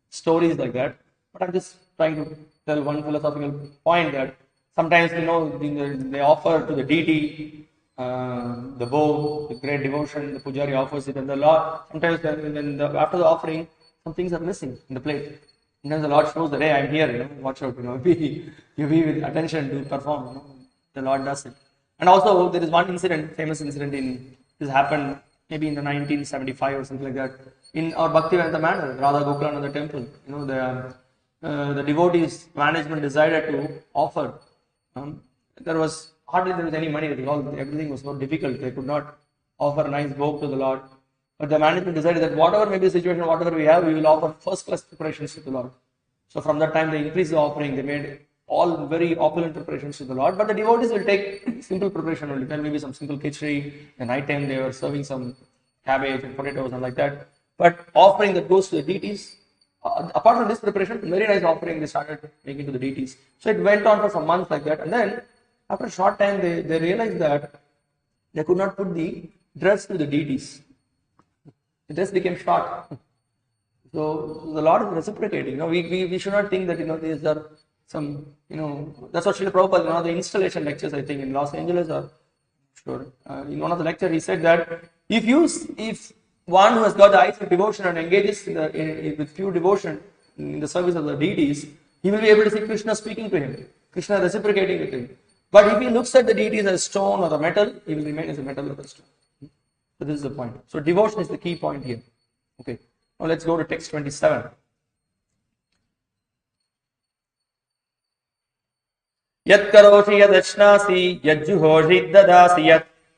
stories like that. But I'm just trying to tell one philosophical point that sometimes, they offer to the deity the bow, the great devotion, the pujari offers it, and the Lord, sometimes after the offering, some things are missing in the plate. Sometimes the Lord shows that, hey, I'm here, watch out, be with attention to perform, the Lord does it. And also, there is one incident, famous incident this happened maybe in the 1975 or something like that, in our Bhakti-vedanta manor, Radha Gokulananda temple. The devotees management decided to offer. There was any money. Everything was so difficult. They could not offer a nice vogue to the Lord. But the management decided that whatever may be the situation, whatever we have, we will offer first-class preparations to the Lord. So from that time, they increased the offering. They made all very opulent preparations to the Lord. But the devotees will take simple preparation only. There may be some simple khichdi. The night time, they were serving some cabbage and potatoes and like that. But offering that goes to the deities, apart from this preparation, very nice offering they started making to the deities. So it went on for some months like that. And then, after a short time, they realized that they could not put the dress to the deities. The dress became short. So the Lord is reciprocating. We should not think that these are some that's what Srila Prabhupada, the installation lectures, I think in Los Angeles or sure. In one of the lectures he said that if one who has got the eyes of devotion and engages with pure devotion in the service of the deities, he will be able to see Krishna speaking to him, Krishna reciprocating with him. But if he looks at the deities as stone or a metal, he will remain as a metal or a stone. So this is the point. So devotion is the key point here. Okay. Now let's go to text 27. Yat karoshi yad ashnasi yad juhoshi dadasi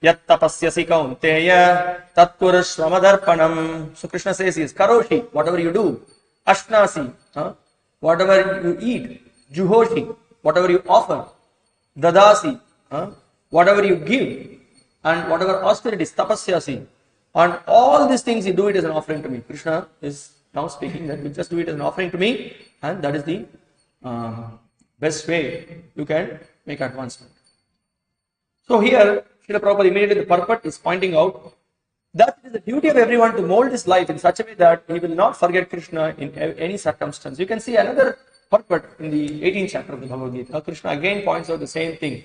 yat tapasyasi kaunteya tat kurashvamadarpanam. So Krishna says is karoshi, whatever you do, ashnasi, whatever you eat, juhoshi, whatever you offer, dadasi, whatever you give, and whatever austerities, tapasyasi, and all these things you do it as an offering to me. Krishna is now speaking that you just do it as an offering to me, and that is the best way you can make advancement. So here, Srila Prabhupada immediately the purport is pointing out that it is the duty of everyone to mold his life in such a way that he will not forget Krishna in any circumstance. You can see another purport in the 18th chapter of the Bhagavad Gita. Krishna again points out the same thing.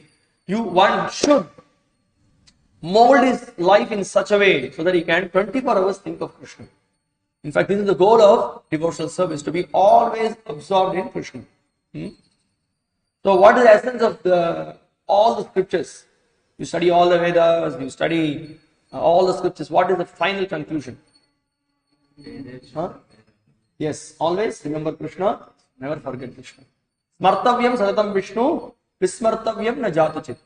One should mold his life in such a way so that he can 24 hours think of Krishna. In fact, this is the goal of devotional service, to be always absorbed in Krishna. So what is the essence of all the scriptures? You study all the Vedas, you study all the scriptures, what is the final conclusion? Huh? Yes, always remember Krishna, never forget Krishna. Smartavyam sadatam Vishnu, vismartavyam na jatachit.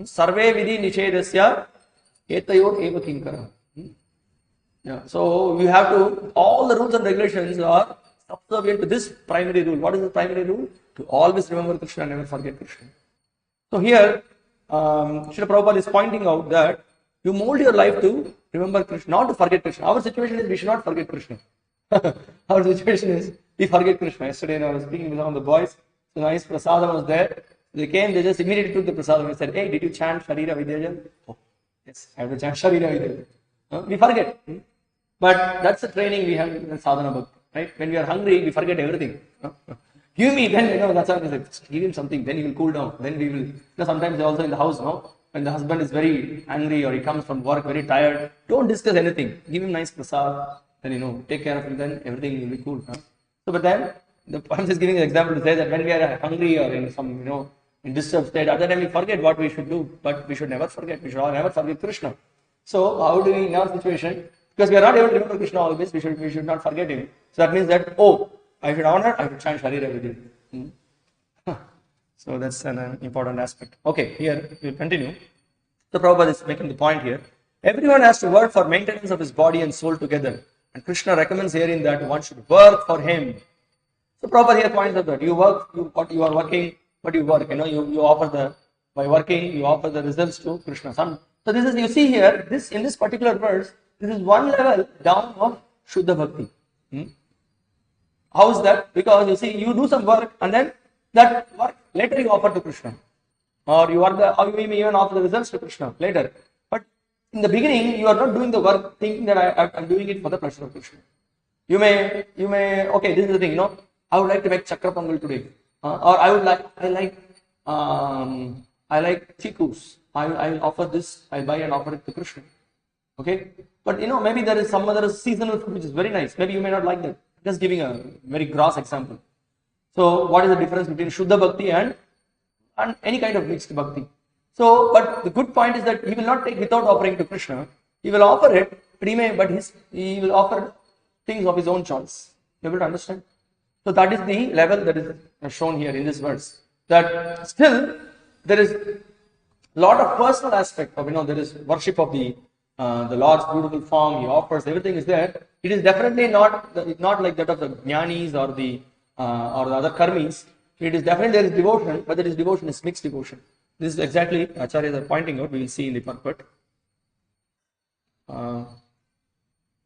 Sarve vidhi nishedasya etayor eva kinkara. Yeah, so we have to, all the rules and regulations are subservient to this primary rule. What is the primary rule? To always remember Krishna and never forget Krishna. So here, Srila Prabhupada is pointing out that you mold your life to remember Krishna, not to forget Krishna. Our situation is we should not forget Krishna. Our situation is we forget Krishna. Yesterday I was speaking with some of the boys, so nice prasadam was there. They came, they just immediately took the prasadam and said, hey, did you chant Sharira Vidyaja? Oh, yes, I have to chant Sharira Vidyaja. We forget. But that's the training we have in sadhana bhakti, right? When we are hungry, we forget everything. Give me, then, that's how like, give him something, then he will cool down. Then we will, sometimes also in the house, when the husband is very angry or he comes from work very tired, don't discuss anything. Give him nice prasad, then, take care of him, then everything will be cool. So, but then, I'm just giving an example to say that when we are hungry or in some, in disturbed state, at that time we forget what we should do, but we should never forget. We should never forget Krishna. So, how do we, in our situation, because we are not able to remember Krishna always, we should not forget him. So that means that, I should honor, I should chant Sharira Vidya. So that's an important aspect. Okay, here we'll continue. So Prabhupada is making the point here. Everyone has to work for maintenance of his body and soul together. And Krishna recommends herein that one should work for him. So Prabhupada here points out that you are working, but you work. You offer by working, you offer the results to Krishna. So this is, you see here, in this particular verse, this is one level down of Shuddha Bhakti. How is that? Because you see, you do some work and then that work later you offer to Krishna. Or you may even offer the results to Krishna later. But in the beginning, you are not doing the work thinking that I'm doing it for the pleasure of Krishna. You may, okay, this is the thing, I would like to make Chakra Pongal today. Or I like chikus. I will offer this, I'll buy and offer it to Krishna. Okay? But maybe there is some other seasonal food which is very nice. Maybe you may not like that. Just giving a very gross example. So, what is the difference between Shuddha Bhakti and any kind of mixed Bhakti? So, but the good point is that he will not take without offering to Krishna. He will offer it, but he will offer things of his own choice. You able to understand? So, that is the level that is shown here in this verse. That still, there is a lot of personal aspect of, there is worship of the Lord's beautiful form, he offers, everything is there. It is definitely not like that of the jnanis or the other karmis. It is definitely there is devotion, but this devotion is mixed devotion. This is exactly Acharyas are pointing out. We will see in the purport.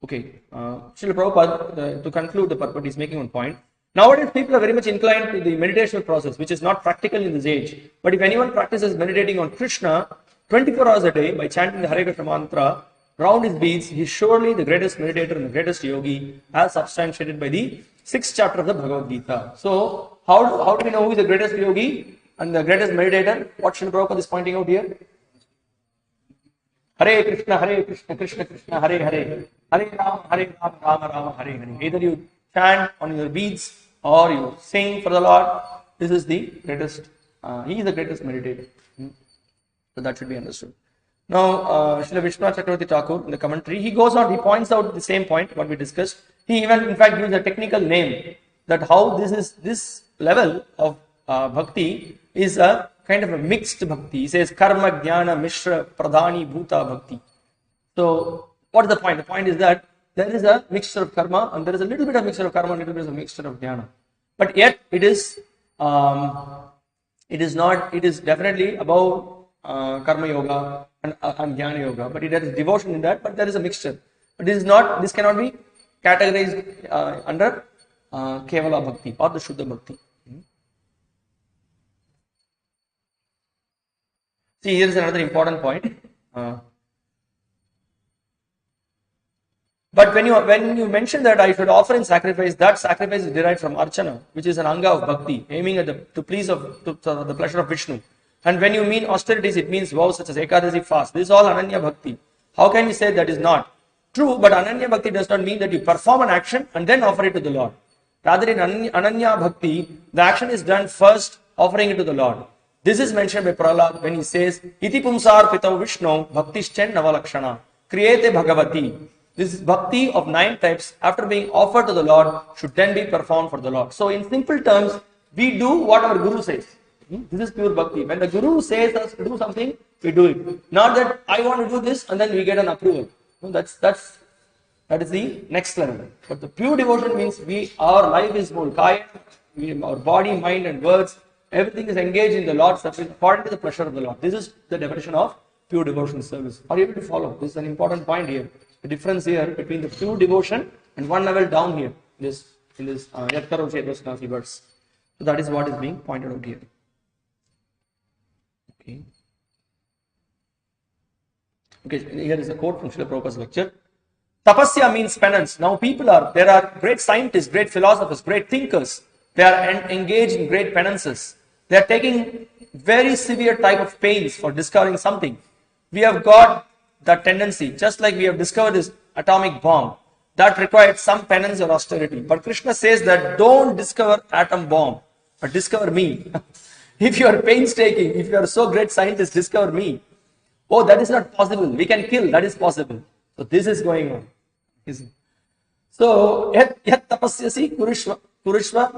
Okay, Srila Prabhupada, to conclude the purport, is making one point. Nowadays, people are very much inclined to the meditational process, which is not practical in this age. But if anyone practices meditating on Krishna 24 hours a day by chanting the Hare Krishna mantra round his beads, he is surely the greatest meditator and the greatest yogi, as substantiated by the 6th chapter of the Bhagavad Gita. So, how do we know who is the greatest yogi and the greatest meditator? What Srila Prabhupada is pointing out here? Hare Krishna, Krishna Krishna, Hare Hare, Hare Rama, Rama, Hare Hare. Either you chant on your beads or you sing for the Lord. This is the greatest, he is the greatest meditator. So that should be understood. Now, Srila Vishwanath Chakravarti Thakur, in the commentary, he points out the same point, what we discussed. He even, in fact, gives a technical name that how this level of bhakti is a kind of a mixed bhakti. He says, Karma, Jnana, Mishra, Pradhani, Bhuta Bhakti. So, what is the point? The point is that there is a mixture of karma and there is a little bit of mixture of karma and a little bit of mixture of jnana. But yet, it is definitely about karma yoga and jnana yoga, but there is devotion in that, but there is a mixture. But this cannot be categorized under Kevala Bhakti or the Shuddha Bhakti. See, here is another important point. But when you mention that I should offer in sacrifice, that sacrifice is derived from Archana, which is an anga of bhakti, aiming at the pleasure of Vishnu. And when you mean austerities, it means vows such as Ekadasi fast. This is all Ananya Bhakti. How can you say that is not? True, but Ananya Bhakti does not mean that you perform an action and then offer it to the Lord. Rather, in Ananya Bhakti, the action is done first, offering it to the Lord. This is mentioned by Prahlad when he says, Iti pumsar pitav Vishnu bhaktischan navalakshana. Kriyate Bhagavati. This bhakti of 9 types, after being offered to the Lord, should then be performed for the Lord. So in simple terms, we do what our Guru says. This is pure bhakti. When the Guru says us to do something, we do it. Not that I want to do this and then we get an approval. No, that is the next level. But the pure devotion means our life is more kaya, our body, mind and words, everything is engaged in the Lord's service according to the pleasure of the Lord. This is the definition of pure devotion service. Are you able to follow? This is an important point here. The difference here between the pure devotion and one level down here in this Yat Karo Chetosnasi verse. So that is what is being pointed out here. Okay, here is a quote from Srila Prabhupada's lecture. Tapasya means penance. Now there are great scientists, great philosophers, great thinkers. They are engaged in great penances. They are taking very severe type of pains for discovering something. We have got that tendency, just like we have discovered this atomic bomb, that required some penance or austerity. But Krishna says that don't discover atom bomb, but discover me. If you are painstaking, if you are so great scientist, discover me. Oh, that is not possible. We can kill, that is possible. So this is going on. So, yat tapasyasi kurushva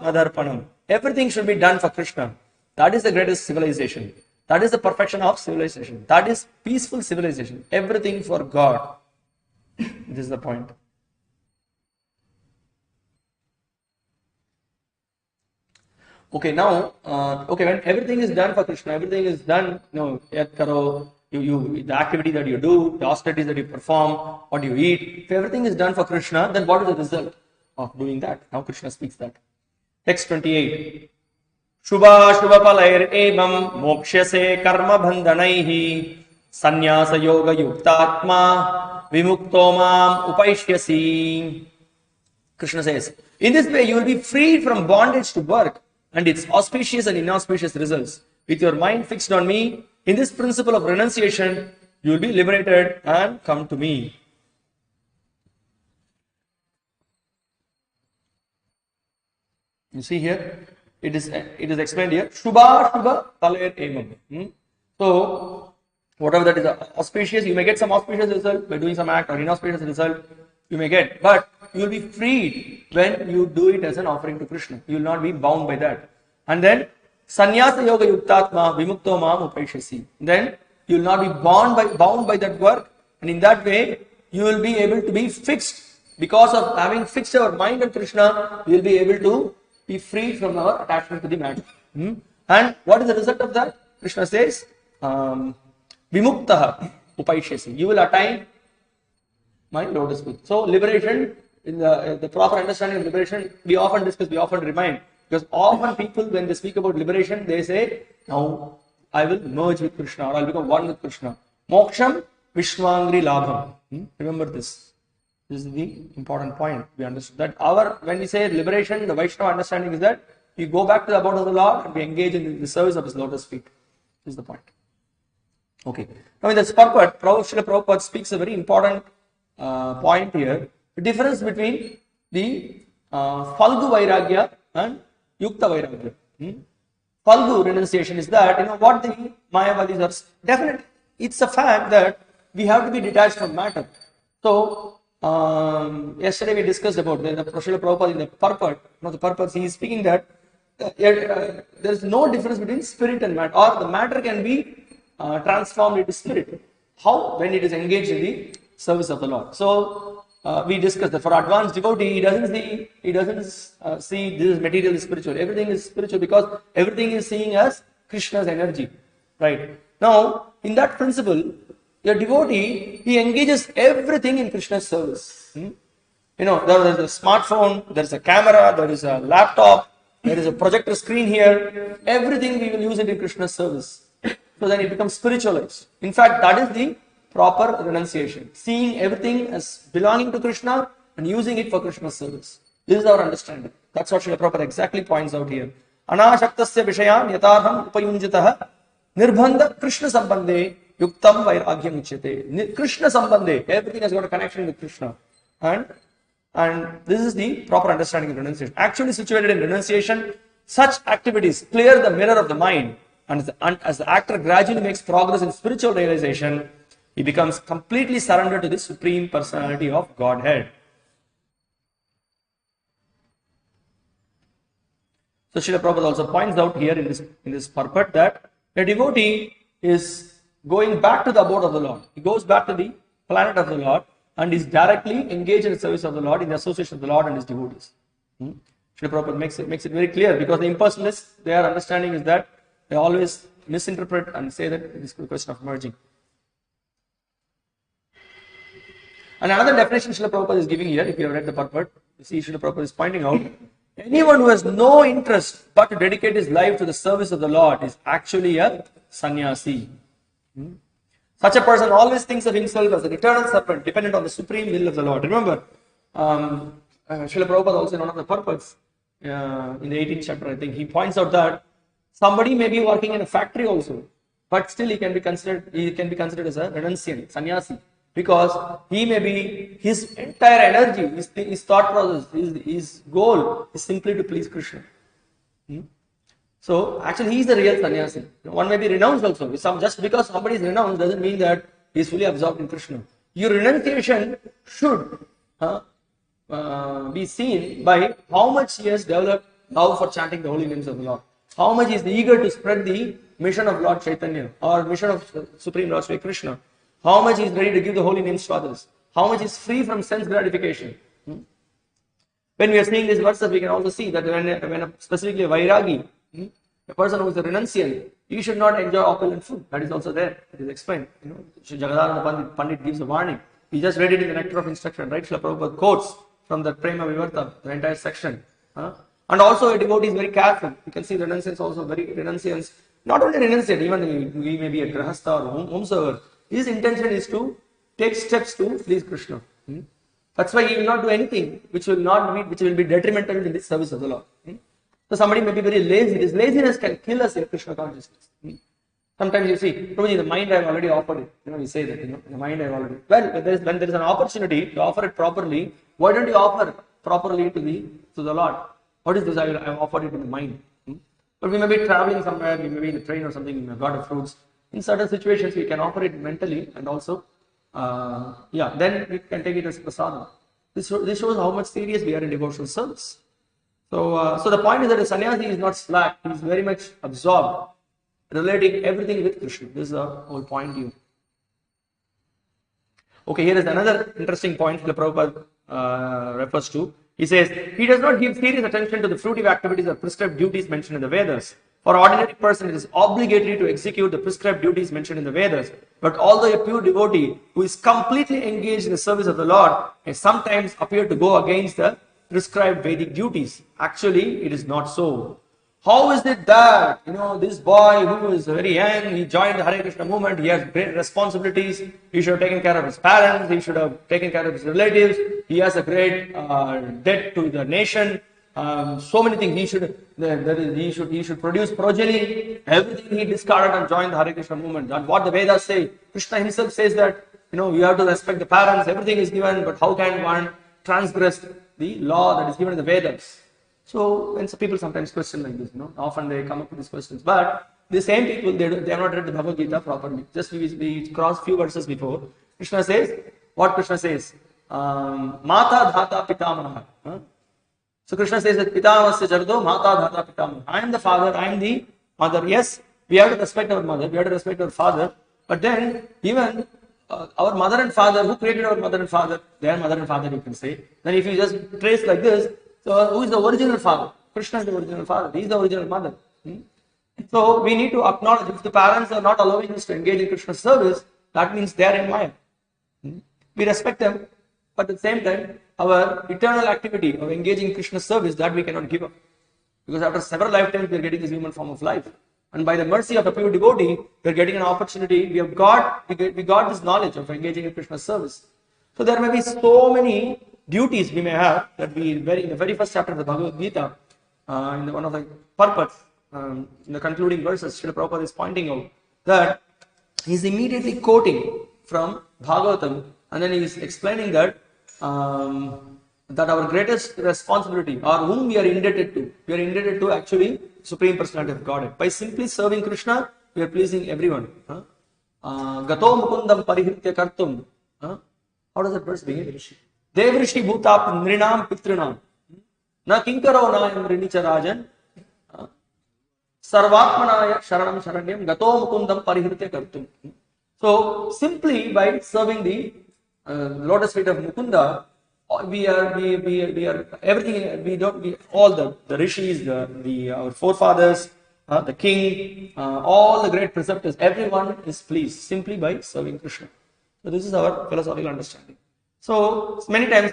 madarpanam. Everything should be done for Krishna. That is the greatest civilization. That is the perfection of civilization. That is peaceful civilization. Everything for God. This is the point. Okay, now, when everything is done for Krishna, everything is done, yat karo, the activity that you do, the austerities that you perform, what you eat, if everything is done for Krishna, then what is the result of doing that? Now Krishna speaks that. Text 28. Shubha Shubha Palair Evam Mokshase Karma Bandhanaihi Sanyasa Yoga Yuktatma Vimukto Mam Upaishyasi. Krishna says, in this way you will be freed from bondage to work and its auspicious and inauspicious results. With your mind fixed on me, in this principle of renunciation, you will be liberated and come to me. You see here, it is explained here. Shubha Shubha Taler Evam. So, whatever that is auspicious, you may get some auspicious result by doing some act, or inauspicious result you may get. But you will be freed when you do it as an offering to Krishna. You will not be bound by that. And then, Sanyasa Yoga Yuktatma Vimukto Mam Upaishyasi. Then you will not be bound by that work, and in that way you will be able to be fixed. Because of having fixed our mind on Krishna, we will be able to be freed from our attachment to the matter. And what is the result of that? Krishna says, Vimuktaha Upaishyasi. You will attain my lotus feet. So liberation, in the proper understanding of liberation, we often discuss, we often remind. Because often people, when they speak about liberation, they say, now I will merge with Krishna, or I will become one with Krishna. Moksham Vishwangri Labham. Remember this. This is the important point. We understood that when we say liberation, the Vaishnava understanding is that we go back to the abode of the Lord and we engage in the service of His lotus feet. This is the point. Okay. Now in this purport, Srila Prabhupada speaks a very important point here. The difference between the Falgu Vairagya and Yukta Vairagya. Falgu renunciation is that, what the Mayavadis are, definitely, it's a fact that we have to be detached from matter. So, yesterday we discussed about the Srila Prabhupada in the purport, the purpose, he is speaking that there is no difference between spirit and matter, or the matter can be transformed into spirit. How? When it is engaged in the service of the Lord. So, we discussed that for advanced devotee, he doesn't see this is material, is spiritual. Everything is spiritual because everything is seeing as Krishna's energy. Right? Now, in that principle, your devotee, he engages everything in Krishna's service. There is a smartphone, there is a camera, there is a laptop, there is a projector screen here. Everything we will use it in Krishna's service. So then it becomes spiritualized. In fact, that is the proper renunciation. Seeing everything as belonging to Krishna and using it for Krishna's service. This is our understanding. That's what Srila Prabhupada exactly points out here. Anashaktasya vishayan yatarham upayunjitaha nirbandha Krishna sambandhe yuktam vairagyam uchyate. Krishna sambandhe. Everything has got a connection with Krishna. And this is the proper understanding of renunciation. Actually situated in renunciation, such activities clear the mirror of the mind. And as the actor gradually makes progress in spiritual realization, He becomes completely surrendered to the Supreme Personality of Godhead. So Srila Prabhupada also points out here in this purport that a devotee is going back to the abode of the Lord. He goes back to the planet of the Lord and is directly engaged in the service of the Lord, in the association of the Lord and his devotees. Srila Prabhupada makes it very clear, because the impersonalists, their understanding is that they always misinterpret and say that it is a question of merging. And another definition Srila Prabhupada is giving here, if you have read the purport, you see Srila Prabhupada is pointing out, anyone who has no interest but to dedicate his life to the service of the Lord is actually a sannyasi. Such a person always thinks of himself as an eternal servant, dependent on the supreme will of the Lord. Remember, Srila Prabhupada also in one of the purports, in the 18th chapter, I think, he points out that somebody may be working in a factory also, but still he can be considered as a renunciant, sannyasi, because he may be, his entire energy, his thought process, his goal is simply to please Krishna. So actually he is the real sannyasi. One may be renounced also. Just because somebody is renounced doesn't mean that he is fully absorbed in Krishna. Your renunciation should be seen by how much he has developed love for chanting the holy names of the Lord. How much he is eager to spread the mission of Lord Chaitanya or mission of Supreme Lord Sri Krishna. How much he is ready to give the holy names to others. How much is free from sense gratification. When we are seeing these verses, we can also see that when specifically a Vairagi, a person who is a renunciant, he should not enjoy opulent food. That is also there. It is explained. Jagadananda Pandit gives a warning. He just read it in the Nectar of Instruction, right? Srila Prabhupada quotes from the Prema Vivarta, the entire section. And also a devotee is very careful. You can see renunciants also very renunciants. Not only renunciant, even we may be a grahastha or whomsoever. His intention is to take steps to please Krishna. That's why he will not do anything which will be detrimental in the service of the Lord. So somebody may be very lazy. This laziness can kill us in Krishna consciousness. Sometimes you see, Prabhuji, the mind I have already offered it. We say that, the mind I have already. Well, when there is an opportunity to offer it properly, why don't you offer properly to the Lord? What is this? I have offered it in the mind. But we may be traveling somewhere, we may be in the train or something, we may have got the fruits. In certain situations, we can offer it mentally and also, then we can take it as prasadam. This shows how much serious we are in devotional service. So the point is that the sannyasi is not slack, he is very much absorbed, relating everything with Krishna. This is the whole point here. Okay, here is another interesting point the Prabhupada refers to. He says, he does not give serious attention to the fruitive activities or prescribed duties mentioned in the Vedas. For an ordinary person, it is obligatory to execute the prescribed duties mentioned in the Vedas. But although a pure devotee who is completely engaged in the service of the Lord may sometimes appear to go against the prescribed Vedic duties, actually it is not so. How is it that, this boy who is very young, he joined the Hare Krishna movement, he has great responsibilities, he should have taken care of his parents, he should have taken care of his relatives, he has a great debt to the nation, so many things, he should produce progeny, everything he discarded and joined the Hare Krishna movement. And what the Vedas say, Krishna himself says that, we have to respect the parents, everything is given, but how can one transgress the law that is given in the Vedas? So when people sometimes question like this, often they come up with these questions. But the same people, they have not read the Bhagavad Gita properly. Just we crossed few verses before. Krishna says, what Krishna says? Mata dhata pitamana. So Krishna says that pitamasya jardo mata dhata pitamana. I am the father, I am the mother. Yes, we have to respect our mother, we have to respect our father. But then even our mother and father, who created our mother and father? Their mother and father, you can say. Then if you just trace like this, so who is the original father? Krishna is the original father. He is the original mother. So we need to acknowledge, if the parents are not allowing us to engage in Krishna's service, that means they are in Maya. We respect them, but at the same time, our eternal activity of engaging in Krishna's service, that we cannot give up. Because after several lifetimes, we are getting this human form of life. And by the mercy of a pure devotee, we are getting an opportunity, we got this knowledge of engaging in Krishna's service. So there may be so many duties we may have that in the very first chapter of the Bhagavad Gita, in one of the purports, in the concluding verses, Srila Prabhupada is pointing out that he is immediately quoting from Bhagavatam, and then he is explaining that that our greatest responsibility, or whom we are indebted to actually Supreme Personality of Godhead. By simply serving Krishna, we are pleasing everyone. Gato mukundam parihritya kartum. How does that verse begin? Devrishi bhutap nrinam pitrinam. Na kinkaro nayam rinicha rajan. Sarvatmanaya sharanam sharanyam gato mukundam parihritya kartum. So simply by serving the lotus feet of Mukunda, we are everything. All the rishis, our forefathers, the king, all the great preceptors, everyone is pleased simply by serving Krishna. So this is our philosophical understanding. So many times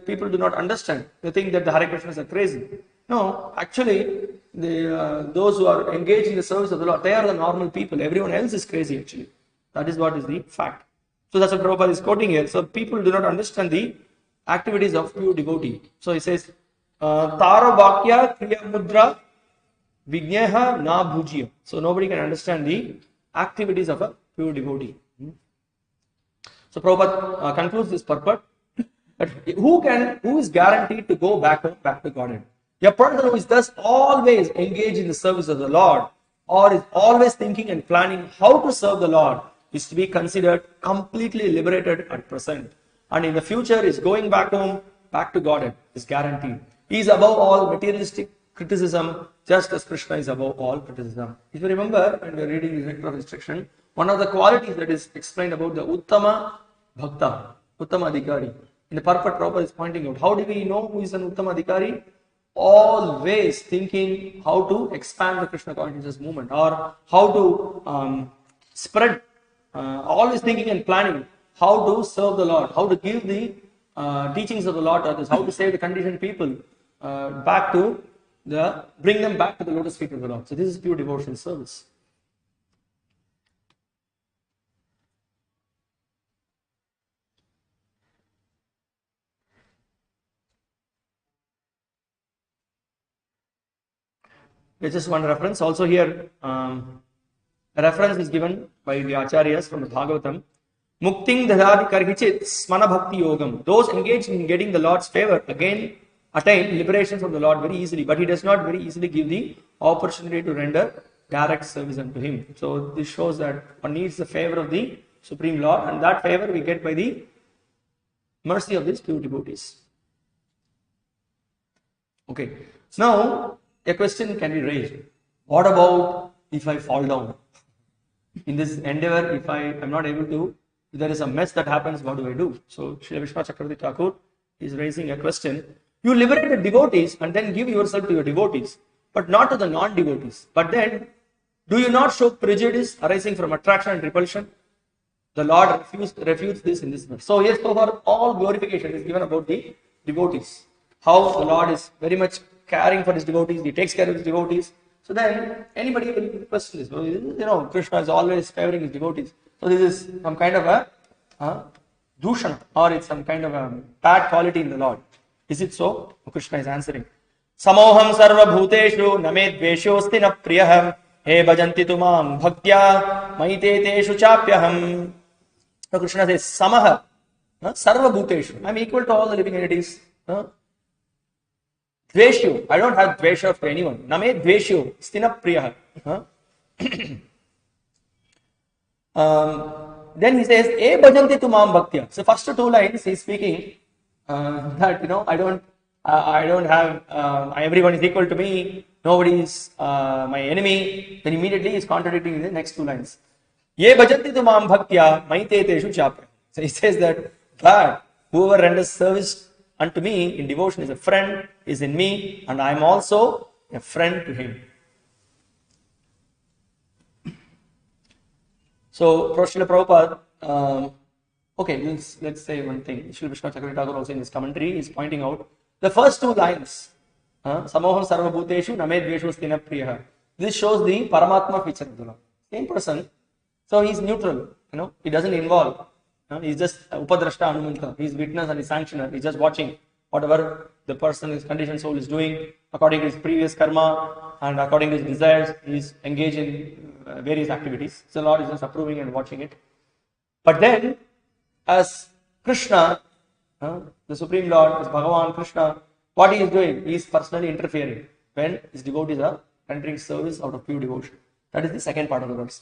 people do not understand. They think that the Hare Krishnas are crazy. No, actually, those who are engaged in the service of the Lord, they are the normal people. Everyone else is crazy actually. That is what is the fact. So that's what Prabhupada is quoting here. So people do not understand the activities of pure devotee. So he says, Taro Bhakya Kriya Mudra Vigneha Na Bhujya. So nobody can understand the activities of a pure devotee. So Prabhupada concludes this purport. But who is guaranteed to go back to Godhead? A person who is thus always engaged in the service of the Lord, or is always thinking and planning how to serve the Lord, is to be considered completely liberated at present. And in the future is going back home, back to Godhead, is guaranteed. He is above all materialistic criticism, just as Krishna is above all criticism. If you remember, when we are reading the Nectar of Instruction, one of the qualities that is explained about the Uttama Bhakta, Uttama Adhikari. In the purport, Prabhupada is pointing out, how do we know who is an Uttama Adhikari? Always thinking how to expand the Krishna consciousness movement, or how to spread, always thinking and planning how to serve the Lord, how to give the teachings of the Lord to others, how to save the conditioned people bring them back to the lotus feet of the Lord. So this is pure devotional service. It's just one reference. Also here, a reference is given by the Acharyas from the Bhagavatam. Mukting dadadi karhichit smana bhakti yogam. Those engaged in getting the Lord's favor again attain liberation from the Lord very easily, but he does not very easily give the opportunity to render direct service unto him. So this shows that one needs the favor of the Supreme Lord, and that favor we get by the mercy of these pure devotees. Okay, so now a question can be raised. What about if I fall down? In this endeavor, if I am not able to, if there is a mess that happens, what do I do? So Srila Vishwanath Chakravarti Thakur is raising a question. You liberate the devotees and then give yourself to your devotees, but not to the non-devotees. But then, do you not show prejudice arising from attraction and repulsion? The Lord refutes this in this verse. So yes, so far all glorification is given about the devotees. How the Lord is very much caring for his devotees, he takes care of his devotees. So then anybody will question this. You know, Krishna is always favoring his devotees. So this is some kind of a dushan, or it's some kind of a bad quality in the Lord. Is it so? Krishna is answering. Samoham sarva bhuteshu name dveshosti na priyaham he bhajanti tumam bhaktya maiteteshu chapyaham. So Krishna says, Samaha sarva bhuteshu. I am equal to all the living entities. Dveshu. I don't have dvesha for anyone. Name dveshu stina priyaha. Then he says, E bhajanti tumam bhaktya. So first two lines he is speaking that I don't have everyone is equal to me, nobody is my enemy. Then immediately he is contradicting in the next two lines. Ye bhajanti tumam bhaktya maiteteshu chapya. So he says that whoever renders service unto me in devotion is a friend, is in me, and I am also a friend to him. So Srila Prabhupada, okay, let's say one thing. Srila Vishwanath Chakravarti Thakur also in his commentary is pointing out the first two lines, Samoham sarva bhuteshu name dveshu stina priyaha. This shows the Paramatma feature of the Lord. Same person, so he is neutral, he doesn't involve. He's just upadrashta anumanta. He's witness and he's sanctioner. He's just watching whatever the person, his conditioned soul is doing according to his previous karma and according to his desires. He's engaged in various activities. So the Lord is just approving and watching it. But then, as Krishna, the Supreme Lord, as Bhagavan Krishna, what he is doing? He is personally interfering when his devotees are rendering service out of pure devotion. That is the second part of the verse.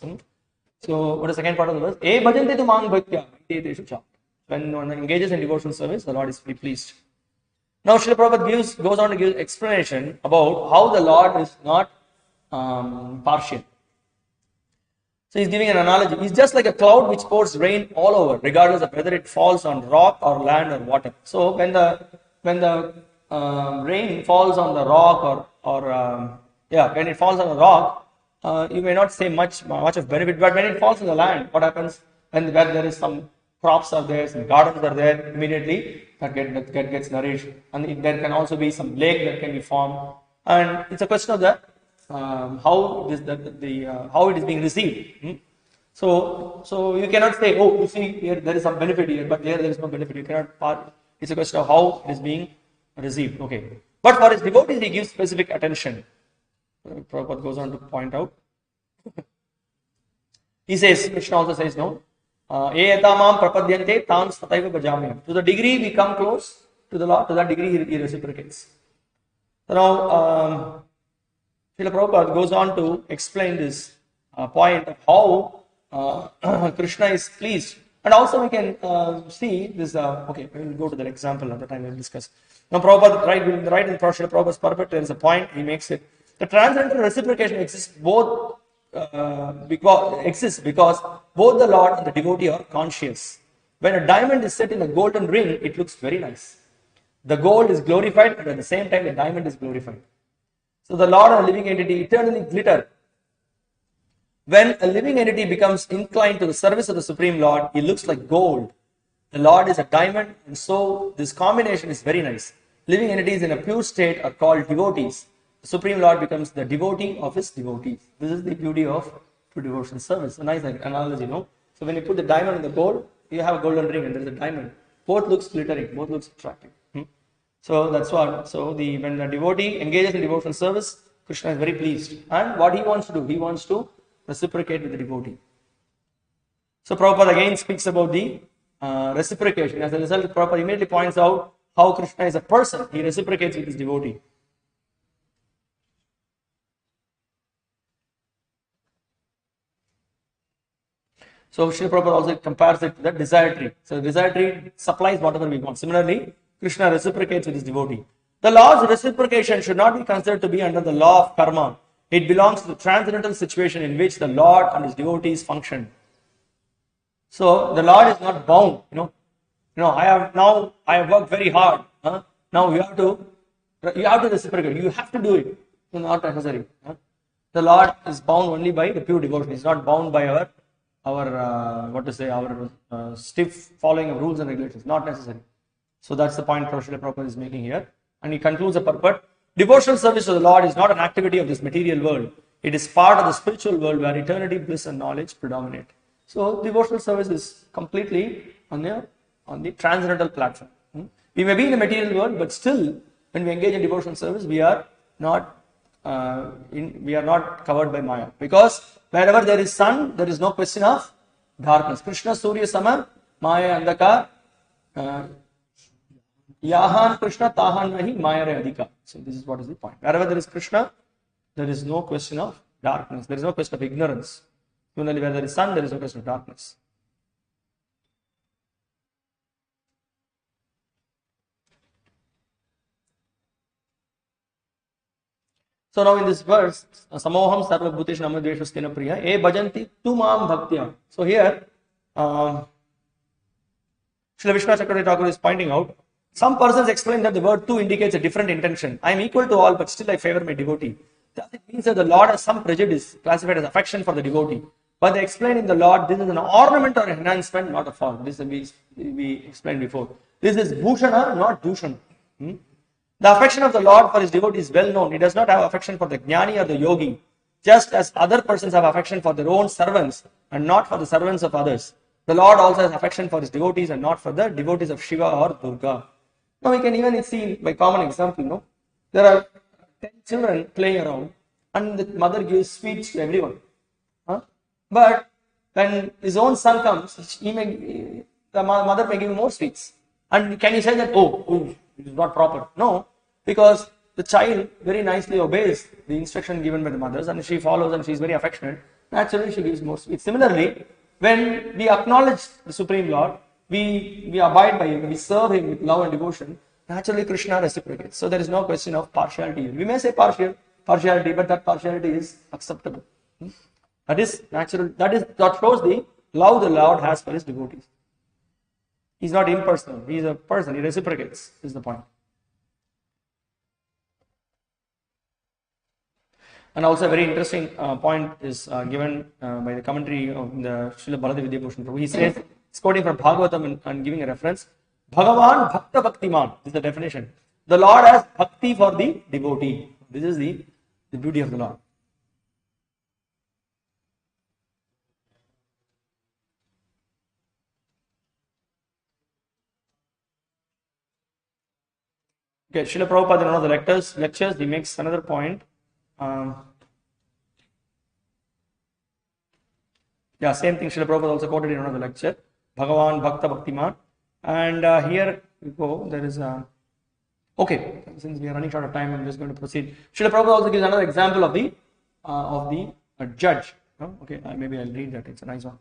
So what is the second part of the verse? E bhajanti tu mang bhaktya iteshu cha. When one engages in devotional service, the Lord is very pleased. Now Srila Prabhupada goes on to give explanation about how the Lord is not partial. So he's giving an analogy. He's just like a cloud which pours rain all over, regardless of whether it falls on rock or land or water. So when the rain falls on the rock when it falls on the rock, you may not say much of benefit. But when it falls on the land, what happens? Where there is some crops are there, some gardens are there, immediately that gets nourished, and there can also be some lake that can be formed. And it's a question of the how it is being received. So you cannot say, oh, you see here there is some benefit here, but there is no benefit. You cannot. It's a question of how it is being received. Okay, but for his devotees, he gives specific attention. Prabhupada goes on to point out. He says, Krishna also says, no. Etamam prapadyante tam sataiva bhajamyam. To the degree we come close to the Lord, to that degree he reciprocates. So now, Srila Prabhupada goes on to explain this point of how Krishna is pleased. And also we can see this, okay, we will go to that example at the time we will discuss. Now Prabhupada, right in Srila Prabhupada's purport, there is a point, he makes it. The transcendental reciprocation exists because both the Lord and the devotee are conscious. When a diamond is set in a golden ring, it looks very nice. The gold is glorified, and at the same time the diamond is glorified. So the Lord and the living entity eternally glitter. When a living entity becomes inclined to the service of the Supreme Lord, he looks like gold. The Lord is a diamond, and so this combination is very nice. Living entities in a pure state are called devotees. The Supreme Lord becomes the devotee of his devotees. This is the beauty of true devotional service. A nice analogy, no? So when you put the diamond in the gold, you have a golden ring and there is a diamond. Both looks glittering, both looks attractive. So that's what. So when the devotee engages in devotional service, Krishna is very pleased. And what he wants to do? He wants to reciprocate with the devotee. So Prabhupada again speaks about the reciprocation. As a result, Prabhupada immediately points out how Krishna is a person. He reciprocates with his devotee. So Srila Prabhupada also compares it to the desire tree. So the desire tree supplies whatever we want. Similarly, Krishna reciprocates with his devotee. The Lord's reciprocation should not be considered to be under the law of karma. It belongs to the transcendental situation in which the Lord and his devotees function. So the Lord is not bound. I have worked very hard. Now you have to reciprocate. You have to do it. It's not necessary. The Lord is bound only by the pure devotion. He's not bound by our stiff following of rules and regulations. Not necessary. So that's the point Srila Prabhupada is making here. And he concludes the purport. Devotional service to the Lord is not an activity of this material world. It is part of the spiritual world where eternity, bliss and knowledge predominate. So devotional service is completely on the transcendental platform. We may be in the material world, but still when we engage in devotional service, we are not covered by Maya. Because wherever there is sun, there is no question of darkness. Krishna Surya Sama, Maya Andaka, Yahan Krishna Tahan Nahi Maya Re Adhika. So this is what is the point. Wherever there is Krishna, there is no question of darkness. There is no question of ignorance. Similarly, where there is sun, there is no question of darkness. So now in this verse, Samoham Sarva Bhutesh Namadveshastena Priya, E Bhajanti Tumam Bhaktya. So here, Srila Vishnu Chakravarti Thakur is pointing out, some persons explain that the word tu indicates a different intention. I am equal to all, but still I favor my devotee. Thus it means that the Lord has some prejudice, classified as affection for the devotee. But they explain in the Lord, this is an ornament or enhancement, not a fault. This we explained before. This is bhushana, not dushana. The affection of the Lord for his devotee is well known. He does not have affection for the jnani or the yogi, just as other persons have affection for their own servants and not for the servants of others. The Lord also has affection for his devotees and not for the devotees of Shiva or Durga. Now we can even see by common example, there are 10 children playing around and the mother gives sweets to everyone. But when his own son comes, the mother may give him more sweets. And can you say that, oh, it is not proper? No, because the child very nicely obeys the instruction given by the mothers and she follows and she is very affectionate. naturally she gives more sweets. Similarly, when we acknowledge the Supreme Lord, we abide by Him, we serve Him with love and devotion, naturally Krishna reciprocates. So there is no question of partiality. We may say partiality, but that partiality is acceptable. That is natural. That shows the love the Lord has for His devotees. He's not impersonal. He is a person. He reciprocates. Is the point. And also a very interesting point is given by the commentary of the Srila Baladev Devotional Prabhu. He says, it's quoting from Bhagavatam and giving a reference. Bhagavan Bhakta Bhaktiman. This is the definition. The Lord has bhakti for the devotee. This is the beauty of the Lord. Okay, Srila Prabhupada in one of the lectures, he makes another point. Same thing Srila Prabhupada also quoted in one of the lecture. Bhagavan Bhakta Bhaktiman. And here we go, there is a... Okay, since we are running short of time, I'm just going to proceed. Srila Prabhupada also gives another example of the judge. Okay, maybe I'll read that, it's a nice one.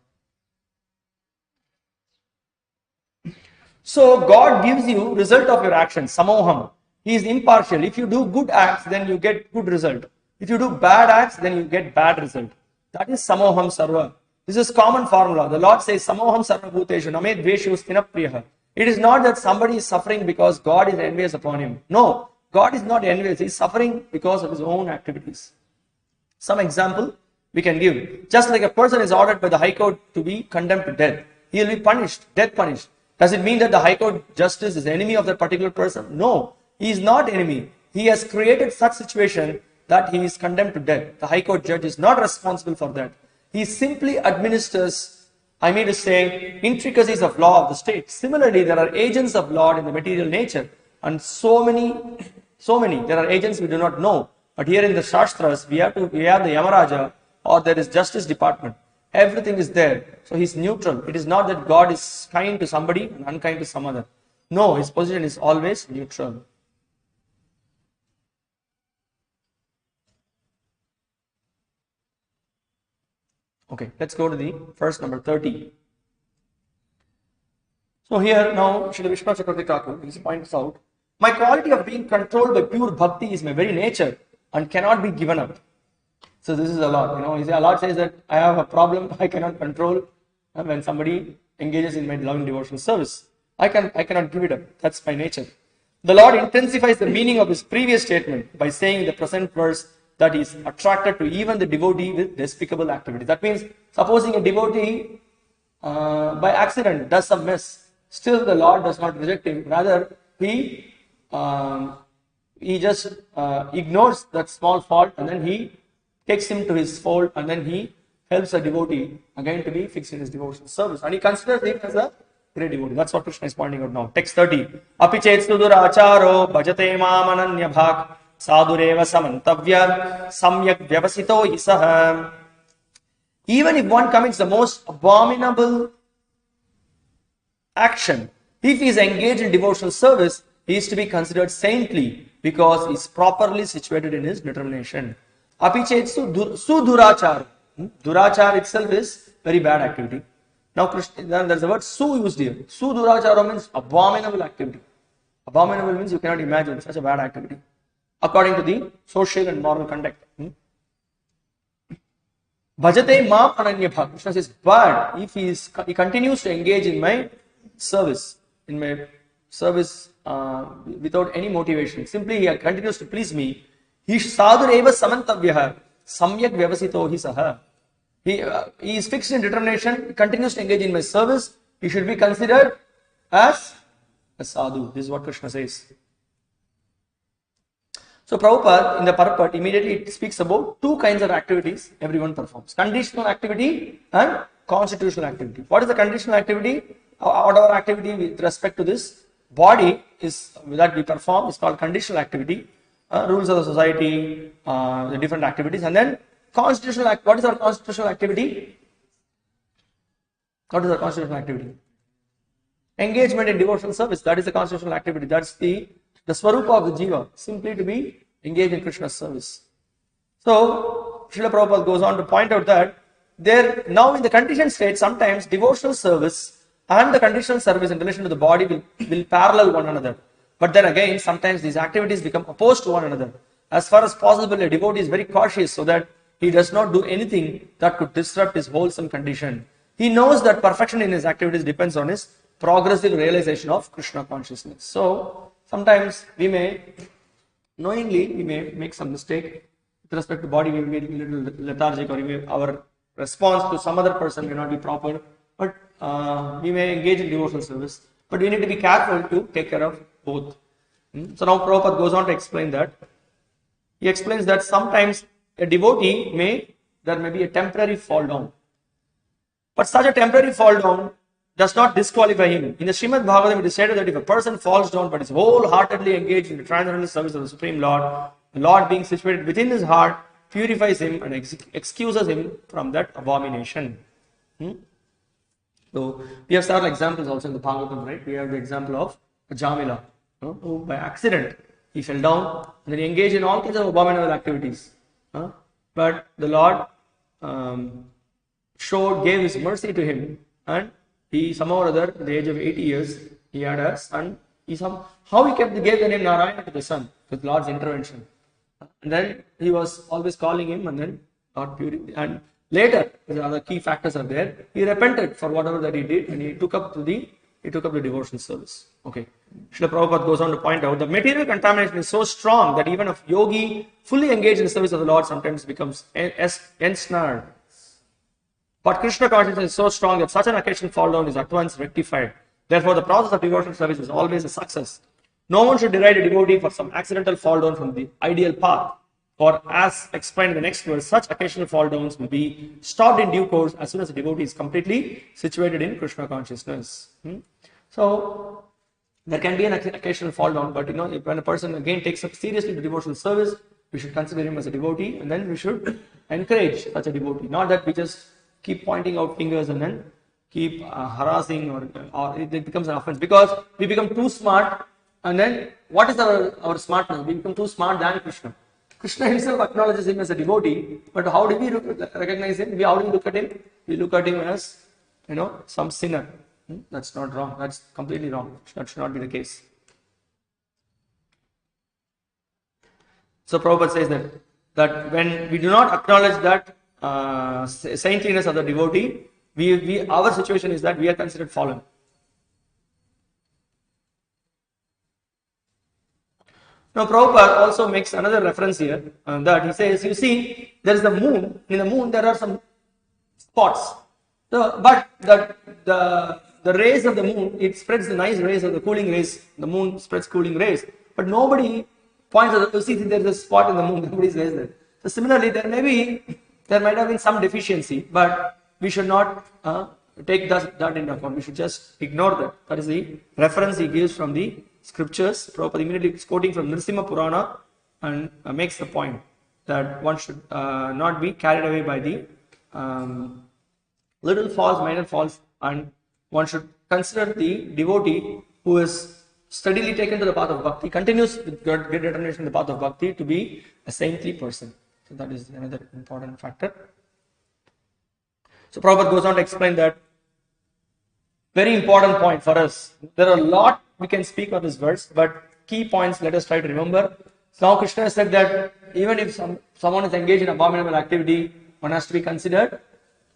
So God gives you result of your actions, samoham. He is impartial. If you do good acts, then you get good result. If you do bad acts, then you get bad result. That is samoham sarva. This is common formula. The Lord says, samoham sarva bhuteshu name dveshu stinapriyaha. It is not that somebody is suffering because God is envious upon him. No, God is not envious. He is suffering because of his own activities. Some example we can give. Just like a person is ordered by the High Court to be condemned to death. He will be punished, death punished. Does it mean that the High Court justice is enemy of that particular person? No, he is not enemy. He has created such situation that he is condemned to death. The High Court judge is not responsible for that. He simply administers, I mean to say, intricacies of law of the state. Similarly, there are agents of law in the material nature, and so many. There are agents we do not know. But here in the Shastras, we have the Yamaraja, or there is Justice Department. Everything is there. So he's neutral. It is not that God is kind to somebody and unkind to some other. No, his position is always neutral. Okay, let's go to the verse number 30. So here now, Srila Vishnu Chakravarti Thakur points out, my quality of being controlled by pure bhakti is my very nature and cannot be given up. So this is a lot, a lot says that I have a problem I cannot control when somebody engages in my loving devotional service. I cannot give it up. That's my nature. The Lord intensifies the meaning of his previous statement by saying in the present verse that he is attracted to even the devotee with despicable activities. That means, supposing a devotee by accident does some mess, still the Lord does not reject him. Rather, he just ignores that small fault, and then he takes him to his fold, and then he helps a devotee again to be fixed in his devotional service, and he considers him as a great devotee. That's what Krishna is pointing out now. Text 30. Apichet sudura acharo bhajate mam ananya bhak sadureva samantavya samyak vyavasito isaha. Even if one commits the most abominable action, if he is engaged in devotional service, he is to be considered saintly because he is properly situated in his determination. Apichet sudurachar. Durachar itself is very bad activity. Now there is the word su used here. Sudurachara means abominable activity. Abominable means you cannot imagine such a bad activity according to the social and moral conduct. Bhajate mam ananya bhak. Krishna says, but if he continues to engage in my service, without any motivation, simply he continues to please me, he sadureva samantavyaha samyak vyavasito hi saha. He is fixed in determination, he continues to engage in my service, he should be considered as a sadhu. This is what Krishna says. So Prabhupada in the purport immediately it speaks about two kinds of activities everyone performs. Conditional activity and constitutional activity. What is the conditional activity? Whatever activity with respect to this body is that we perform is called conditional activity. Rules of the society, the different activities, and then constitutional act. What is our constitutional activity? What is our constitutional activity? Engagement in devotional service. That is the constitutional activity. That's the swarupa of the jiva, simply to be engaged in Krishna's service. So Srila Prabhupada goes on to point out that there now in the conditioned state, sometimes devotional service and the conditional service in relation to the body will parallel one another. But then again, sometimes these activities become opposed to one another. As far as possible, a devotee is very cautious so that he does not do anything that could disrupt his wholesome condition. He knows that perfection in his activities depends on his progressive realization of Krishna consciousness. So sometimes we may knowingly make some mistake with respect to body. We may be a little lethargic, or our response to some other person may not be proper, but we may engage in devotional service, but we need to be careful to take care of both. So now Prabhupada goes on to explain that. He explains that sometimes a devotee there may be a temporary fall down, but such a temporary fall down does not disqualify him. In the Srimad Bhagavatam, it is said that if a person falls down but is wholeheartedly engaged in the transcendental service of the Supreme Lord, the Lord being situated within his heart purifies him and excuses him from that abomination. So we have several examples also in the Bhagavatam, right? We have the example of Jamila, who by accident he fell down and then he engaged in all kinds of abominable activities. But the Lord gave his mercy to him, and he somehow or other, at the age of 80 years, he had a son. Gave the name Narayana to the son with Lord's intervention. And then he was always calling him, and then Lord purified. And later, the other key factors are there. He repented for whatever that he did, and he took up the devotional service. Okay. Srila Prabhupada goes on to point out the material contamination is so strong that even a yogi fully engaged in the service of the Lord sometimes becomes ensnared. But Krishna consciousness is so strong that such an occasional fall down is at once rectified. Therefore, the process of devotional service is always a success. No one should deride a devotee for some accidental fall down from the ideal path. For as explained in the next verse, such occasional fall downs will be stopped in due course as soon as the devotee is completely situated in Krishna consciousness. So there can be an occasional fall down, but when a person again takes up seriously the devotional service, we should consider him as a devotee, and then we should encourage such a devotee. Not that we just keep pointing out fingers and then keep harassing, or it becomes an offense because we become too smart. And then what is our smartness? We become too smart than Krishna. Krishna himself acknowledges him as a devotee, but how do we recognize him? How do we look at him? We look at him as some sinner. That's not wrong. That's completely wrong. That should not be the case. So Prabhupada says that when we do not acknowledge that saintliness of the devotee, our situation is that we are considered fallen. Now Prabhupada also makes another reference here, that he says, you see, there is the moon. In the moon there are some spots. But the rays of the moon, it spreads the nice rays of the cooling rays. The moon spreads cooling rays. But nobody points out, you see, there is a spot in the moon. Nobody says that. So similarly, there might have been some deficiency, but we should not take that into account. We should just ignore that. That is the reference he gives from the scriptures. Prabhupada immediately is quoting from Nrsimha Purana and makes the point that one should not be carried away by the little faults, minor faults, and one should consider the devotee who is steadily taken to the path of bhakti, continues with great determination in the path of bhakti, to be a saintly person. So that is another important factor. So Prabhupada goes on to explain that very important point for us. There are a lot we can speak on this verse, but key points let us try to remember. So now Krishna said that even if someone is engaged in abominable activity, one has to be considered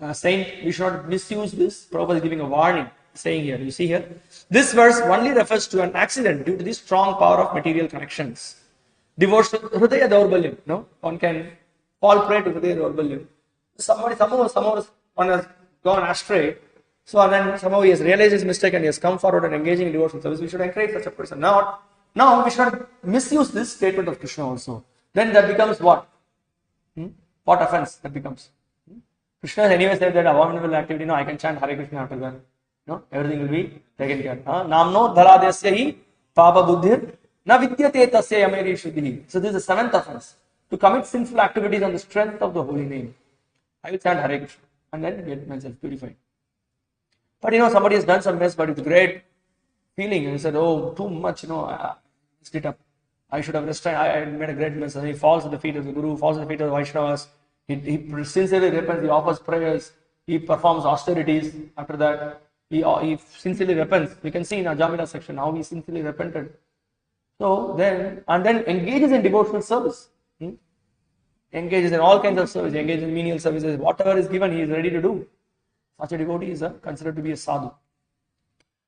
a saint. We should not misuse this. Prabhupada is giving a warning, saying here, you see here, this verse only refers to an accident due to the strong power of material connections. Devotional Hridaya Daurbalyam, one can fall prey to Hridaya Daurbalyam. Somehow one has gone astray. So then somehow he has realized his mistake and he has come forward and engaging in devotional service. We should encourage such a person. Now we should not misuse this statement of Krishna also. Then that becomes what? What offense that becomes? Krishna has anyway said that abominable activity, I can chant Hare Krishna after that. Everything will be taken care of. Namno dharadesya hi papa buddhir na vidyate tasya yameri shuddhi. So this is the 7th offense. To commit sinful activities on the strength of the holy name. I will chant Hare Krishna and then get myself purified. But somebody has done some mess, but with great feeling, and he said, oh, too much, I messed it up. I should have restrained, I made a great mess. And he falls at the feet of the Guru, falls at the feet of the Vaishnavas. He sincerely repents, he offers prayers, he performs austerities. After that, he sincerely repents. We can see in Ajamila section how he sincerely repented. So then engages in devotional service. Engages in all kinds of service, engages in menial services, whatever is given, he is ready to do. Such a devotee is considered to be a sadhu.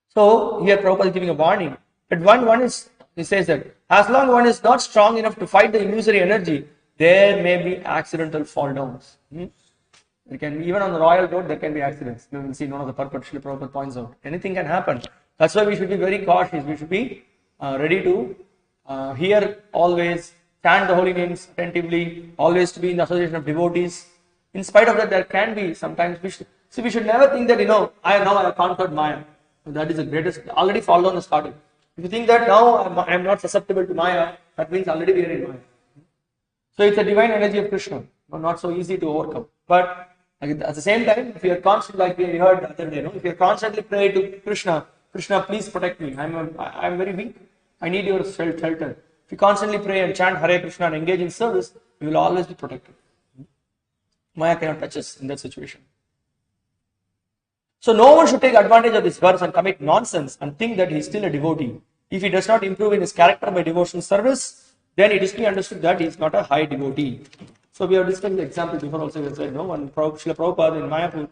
So here Prabhupada is giving a warning. But he says that as long as one is not strong enough to fight the illusory energy, there may be accidental fall downs. There can be, even on the royal road, there can be accidents. You will see one of the purport Srila Prabhupada points out. Anything can happen. That's why we should be very cautious. We should be ready to hear always, chant the holy names attentively, always to be in the association of devotees. In spite of that, there can be sometimes, we should never think that, I have conquered Maya. That is the greatest, already fall down the starting. If you think that now I am not susceptible to Maya, that means already we are in Maya. So it's a divine energy of Krishna, not so easy to overcome. But at the same time, if you are constantly, like we heard the other day, if you are constantly praying to Krishna, Krishna, please protect me. I am very weak. I need your shelter. If you constantly pray and chant Hare Krishna and engage in service, you will always be protected. Maya cannot touch us in that situation. So no one should take advantage of this verse and commit nonsense and think that he is still a devotee. If he does not improve in his character by devotional service, then it is to be understood that he is not a high devotee. So we have discussed the example before also. We said, one Srila Prabhupada in Mayapur,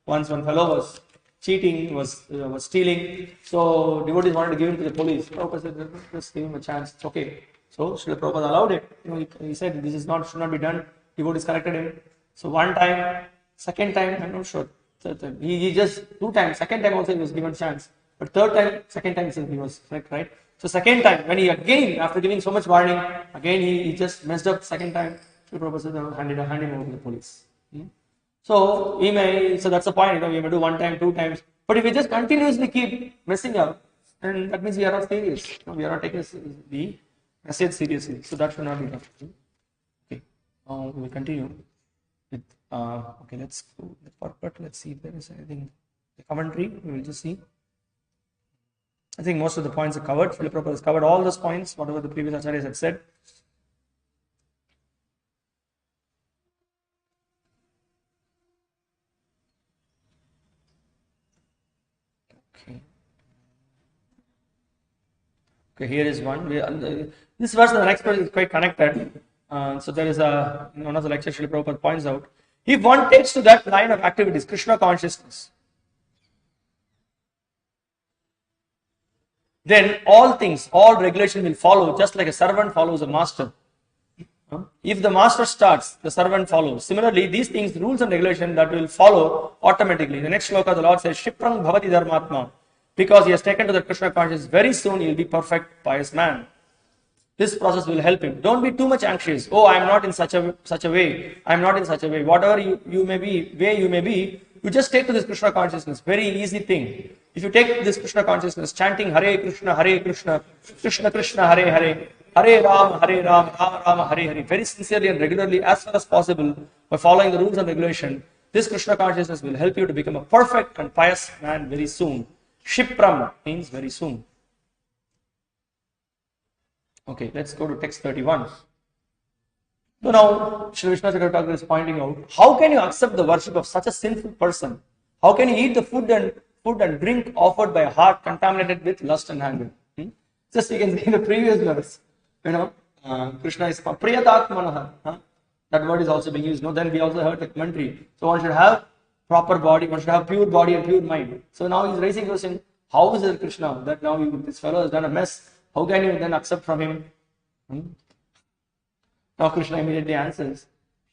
once one fellow was cheating, was stealing. So devotees wanted to give him to the police. Prabhupada said, just give him a chance. It's okay. So Srila Prabhupada allowed it. He said, this should not be done. Devotees corrected him. So one time, second time, I'm not sure. He just 2 times. Second time also he was given chance. But second time he was correct, right? So second time, when he again, after giving so much warning, again he just messed up second time. So Prabhupada said, hand him over to the police. So that's the point, we may do 1 time, 2 times. But if we just continuously keep messing up, then that means we are not serious. We are not taking the message seriously. So that should not be done. Okay, we will continue with, okay, let's go the purport. Let's see if there is anything. The commentary, we will just see. I think most of the points are covered. Srila Prabhupada has covered all those points, whatever the previous acharyas had said. Okay, here is one. This verse and the next verse is quite connected. So there is one of the lectures Srila Prabhupada points out. If one takes to that line of activities, Krishna consciousness, then all things, all regulation will follow, just like a servant follows a master. If the master starts, the servant follows. Similarly, these things, rules and regulation that will follow automatically. In the next shloka, the Lord says, Shiprang Bhavati Dharmatma. Because he has taken to the Krishna consciousness, very soon he will be perfect, pious man. This process will help him. Don't be too much anxious. Oh, I am not in such a way. I am not in such a way. Whatever you may be, you just take to this Krishna consciousness. Very easy thing. If you take this Krishna consciousness, chanting Hare Krishna, Krishna Krishna, Hare Hare, Hare Ram, Rama Rama, Hare Hare, very sincerely and regularly as far as possible, by following the rules and regulation, this Krishna consciousness will help you to become a perfect and pious man very soon. Shipram means very soon. Okay, let's go to text 31. So now, Sri Vishnu Thakur is pointing out, how can you accept the worship of such a sinful person? How can you eat the food and drink offered by a heart contaminated with lust and anger? Just you can see in the previous verse, Krishna is Priyatatmanaha. That word is also being used. Then we also heard the commentary. So one should have proper body, one should have pure body and pure mind. So now he's raising the question, how is it Krishna that now this fellow has done a mess? How can you then accept from him? Now Krishna immediately answers,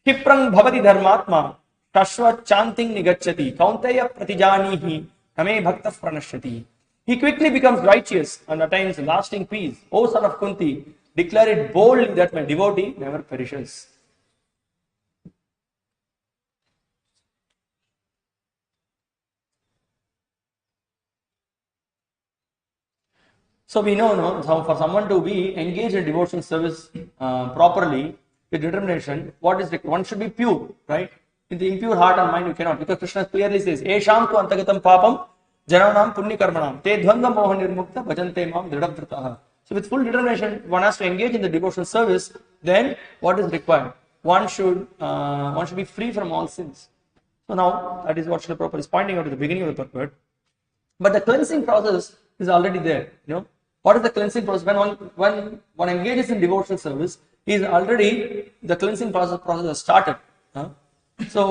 Shiprang bhavati dharmatma tashva chanting nigacchati kaunteya pratijanihi tame bhakta pranashyati. He quickly becomes righteous and attains lasting peace. O son of Kunti, declare it boldly that my devotee never perishes. So we know, for someone to be engaged in devotional service properly, with determination, what is required? One should be pure, right? In the impure heart and mind, you cannot. Because Krishna clearly says, Esham tu antagatam papam jananam punya karmanam te dvanga moha nirmukta bhajante mam dridavvrataha. So with full determination, one has to engage in the devotional service. Then what is required? one should be free from all sins. So now that is what Srila Prabhupada is pointing out at the beginning of the purport. But the cleansing process is already there. What is the cleansing process? When one engages in devotional service, is already the cleansing process has started. So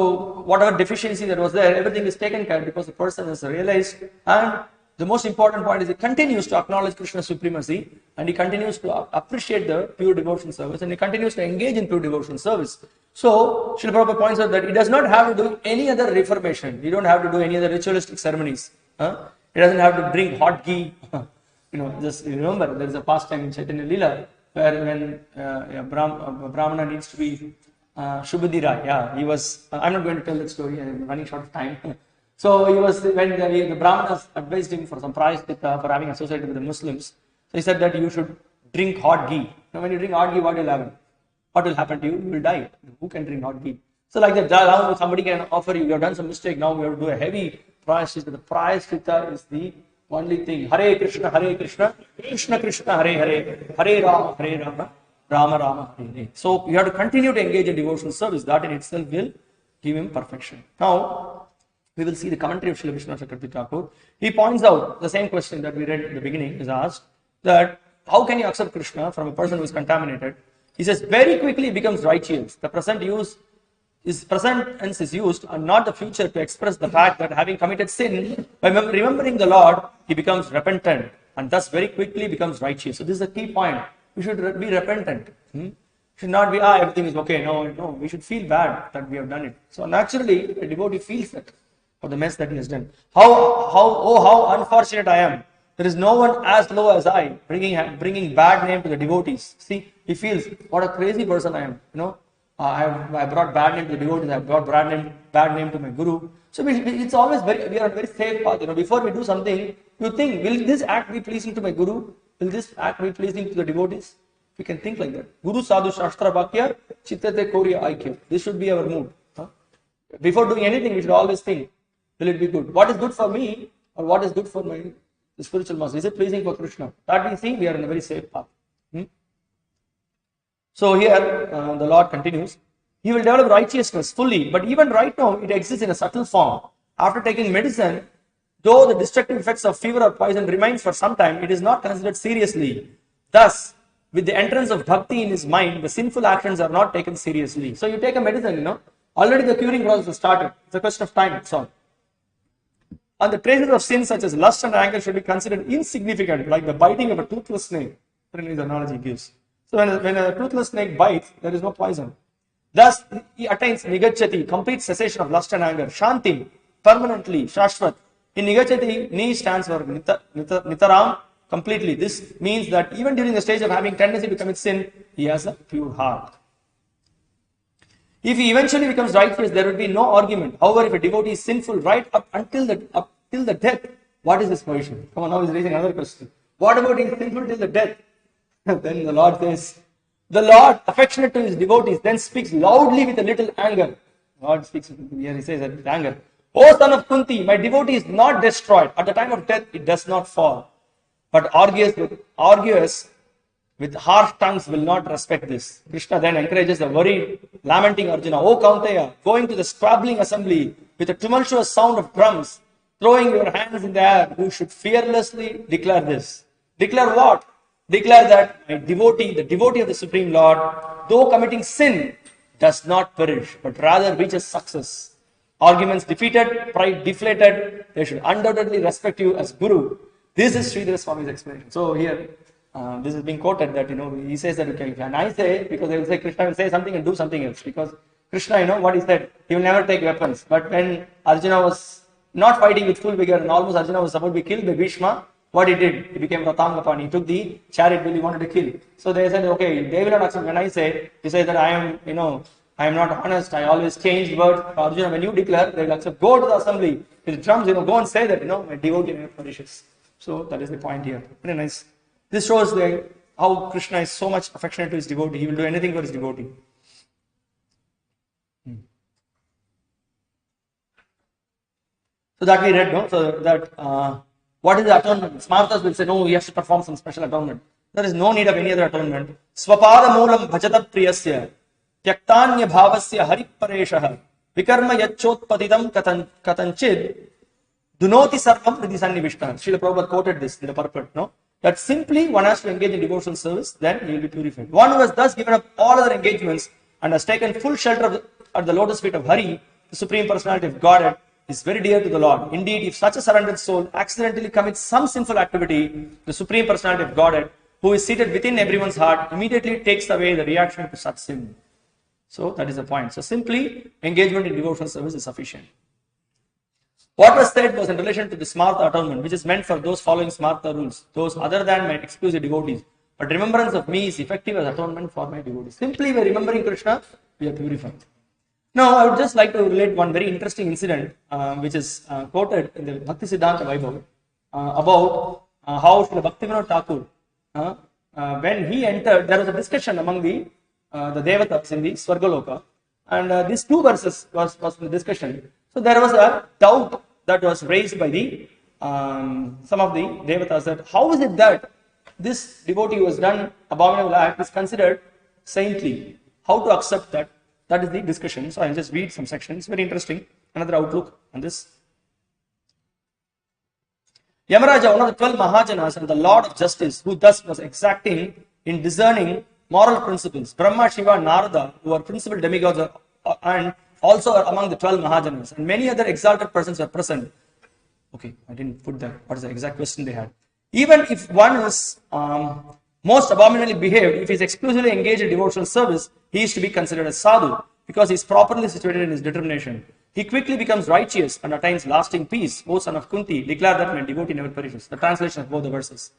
whatever deficiency that was there, everything is taken care of because the person has realized. And the most important point is he continues to acknowledge Krishna's supremacy, and he continues to appreciate the pure devotion service, and he continues to engage in pure devotion service. So Srila Prabhupada points out that he does not have to do any other reformation. He don't have to do any other ritualistic ceremonies. He doesn't have to drink hot ghee. Just remember, there is a pastime in Chaitanya Leela where when a Brahmana needs to be Shubhadira. Yeah, he was. I'm not going to tell that story. I'm running short of time. So he was, when the Brahmanas advised him for some prayaschitta for having associated with the Muslims. So he said that you should drink hot ghee. Now when you drink hot ghee, what will happen? What will happen to you? You will die. Who can drink hot ghee? So like that, now somebody can offer you, you have done some mistake, now we have to do a heavy prayaschitta. The prayaschitta is the only thing. Hare Krishna, Krishna Krishna, Hare Hare, Hare Rama, Rama Rama, Hare Hare. So you have to continue to engage in devotional service. That in itself will give him perfection. Now, we will see the commentary of Srila Vishwanath Chakravarti Thakur. He points out the same question that we read at the beginning is asked, that how can you accept Krishna from a person who is contaminated? He says, very quickly becomes righteous. The present tense is used and not the future to express the fact that having committed sin, by remembering the Lord, he becomes repentant and thus very quickly becomes righteous. So this is a key point. We should be repentant. Should not be, everything is okay. No, we should feel bad that we have done it. So naturally, a devotee feels that for the mess that he has done. How unfortunate I am. There is no one as low as I, bringing bad name to the devotees. See, he feels, what a crazy person I am. I brought bad name to the devotees, I brought bad name to my guru. So it's always we are on a very safe path. Before we do something, you think, will this act be pleasing to my guru? Will this act be pleasing to the devotees? We can think like that. Guru sadhu shastra bhakya chittate korya aikya. This should be our mood. Before doing anything, we should always think, will it be good? What is good for me, or what is good for the spiritual master? Is it pleasing for Krishna? That we see, we are in a very safe path. So here, the Lord continues, he will develop righteousness fully, but even right now, it exists in a subtle form. After taking medicine, though the destructive effects of fever or poison remains for some time, it is not considered seriously. Thus, with the entrance of bhakti in his mind, the sinful actions are not taken seriously. So you take a medicine, already the curing process has started. It's a question of time, that's all. And the traces of sin such as lust and anger should be considered insignificant, like the biting of a toothless snake. The analogy gives. So when a toothless snake bites, there is no poison. Thus, he attains nigacchati, complete cessation of lust and anger. Shanti, permanently, shashvat. In nigacchati, ni stands for nitaram, completely. This means that even during the stage of having tendency to commit sin, he has a pure heart. If he eventually becomes righteous, there will be no argument. However, if a devotee is sinful right up till the death, what is his position? Come on, now he's raising another question. What about he is sinful till the death? Then the Lord says, the Lord, affectionate to his devotees, then speaks loudly with a little anger. Lord speaks here, he says with anger. O son of Kunti, my devotee is not destroyed. At the time of death, it does not fall. But arguous with harsh tongues will not respect this. Krishna then encourages the worried, lamenting Arjuna. O Kaunteya, going to the squabbling assembly with a tumultuous sound of drums, throwing your hands in the air, you should fearlessly declare this. Declare what? Declare that my devotee, the devotee of the Supreme Lord, though committing sin, does not perish, but rather reaches success. Arguments defeated, pride deflated, they should undoubtedly respect you as Guru. This is Sridhar Swami's explanation. So here, this is being quoted that, he says that, okay, and I say, because they will say Krishna will say something and do something else. Because Krishna, what he said, he will never take weapons. But when Arjuna was not fighting with full vigor and almost Arjuna was about to be killed by Bhishma, what he did, he became Ratangapani. He took the chariot wheel he wanted to kill. So they said, okay, they will not accept. When I say, he says that I am not honest, I always change words. Arjuna, when you declare, they will accept. Go to the assembly with drums, go and say that, my devotee perishes. So that is the point here. Very nice. This shows how Krishna is so much affectionate to his devotee. He will do anything for his devotee. So that we read, no? So that, what is the atonement? Smartas will say, no, he has to perform some special atonement. There is no need of any other atonement. Swapada moolam bhajata priyasya. Tyaktanya bhavasya haripareshah vikarma yachotpatidam katanchid dunoti sarvam hridi sannivishtaha. Srila Prabhupada quoted this in the purport, no? That simply one has to engage in devotional service, then he will be purified. One who has thus given up all other engagements and has taken full shelter at the lotus feet of Hari, the Supreme Personality of Godhead, is very dear to the Lord. Indeed, if such a surrendered soul accidentally commits some sinful activity, the Supreme Personality of Godhead, who is seated within everyone's heart, immediately takes away the reaction to such sin. So that is the point. So simply engagement in devotional service is sufficient. What was said was in relation to the Smartha atonement, which is meant for those following Smartha rules, those other than my exclusive devotees. But remembrance of me is effective as atonement for my devotees. Simply by remembering Krishna, we are purified. Now, I would just like to relate one very interesting incident, which is quoted in the Bhakti-śāstra Vaibhava, about how Srila Bhaktivinoda Thakur, when he entered, there was a discussion among the Devatas in the Swargaloka, and these two verses was the discussion. So there was a doubt that was raised by the some of the Devatas, that how is it that this devotee who has done abominable act is considered saintly? How to accept that? That is the discussion. So I'll just read some sections. Very interesting. Another outlook on this. Yamaraja, one of the 12 Mahajanas and the Lord of Justice, who thus was exacting in discerning moral principles. Brahma, Shiva, and Narada, who are principal demigods, and also are among the 12 Mahajanas, and many other exalted persons are present. Okay, I didn't put that. What is the exact question they had? Even if one is most abominably behaved, if he is exclusively engaged in devotional service, he is to be considered as sadhu, because he is properly situated in his determination. He quickly becomes righteous and attains lasting peace. O son of Kunti, declare that my devotee never perishes. The translation of both the verses.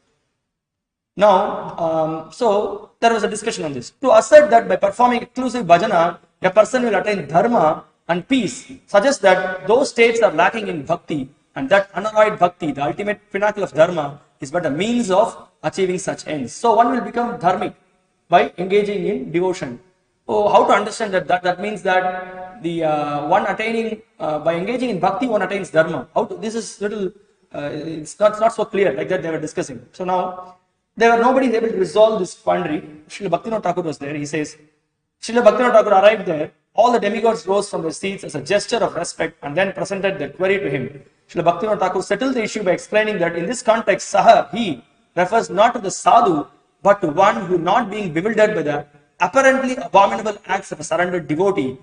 Now, so there was a discussion on this. To assert that by performing exclusive bhajana, a person will attain dharma and peace, suggests that those states are lacking in bhakti, and that unalloyed bhakti, the ultimate pinnacle of dharma, is but a means of achieving such ends. So one will become dharmic by engaging in devotion. Oh, how to understand that? That means that the one attaining by engaging in bhakti, one attains dharma. How to? This is little. It's not so clear like that they were discussing. So now nobody is able to resolve this quandary. Srila Bhaktivinoda Thakur was there. He says, Srila Bhaktivinoda Thakur arrived there. All the demigods rose from their seats as a gesture of respect and then presented their query to him. Srila Bhaktivinoda Thakur settled the issue by explaining that in this context, Saha, he, refers not to the sadhu, but to one who, not being bewildered by the apparently abominable acts of a surrendered devotee,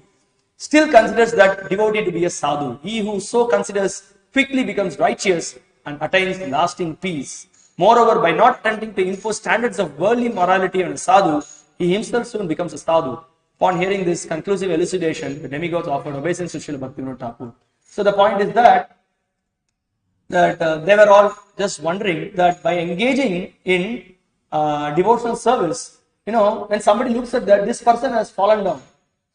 still considers that devotee to be a sadhu. He who so considers quickly becomes righteous and attains lasting peace. Moreover, by not attempting to impose standards of worldly morality on a sadhu, he himself soon becomes a sadhu. Upon hearing this conclusive elucidation, the demigods offered obeisance to Srila Bhaktivinoda Thakur. So the point is that they were all just wondering that by engaging in devotional service, when somebody looks at that, this person has fallen down.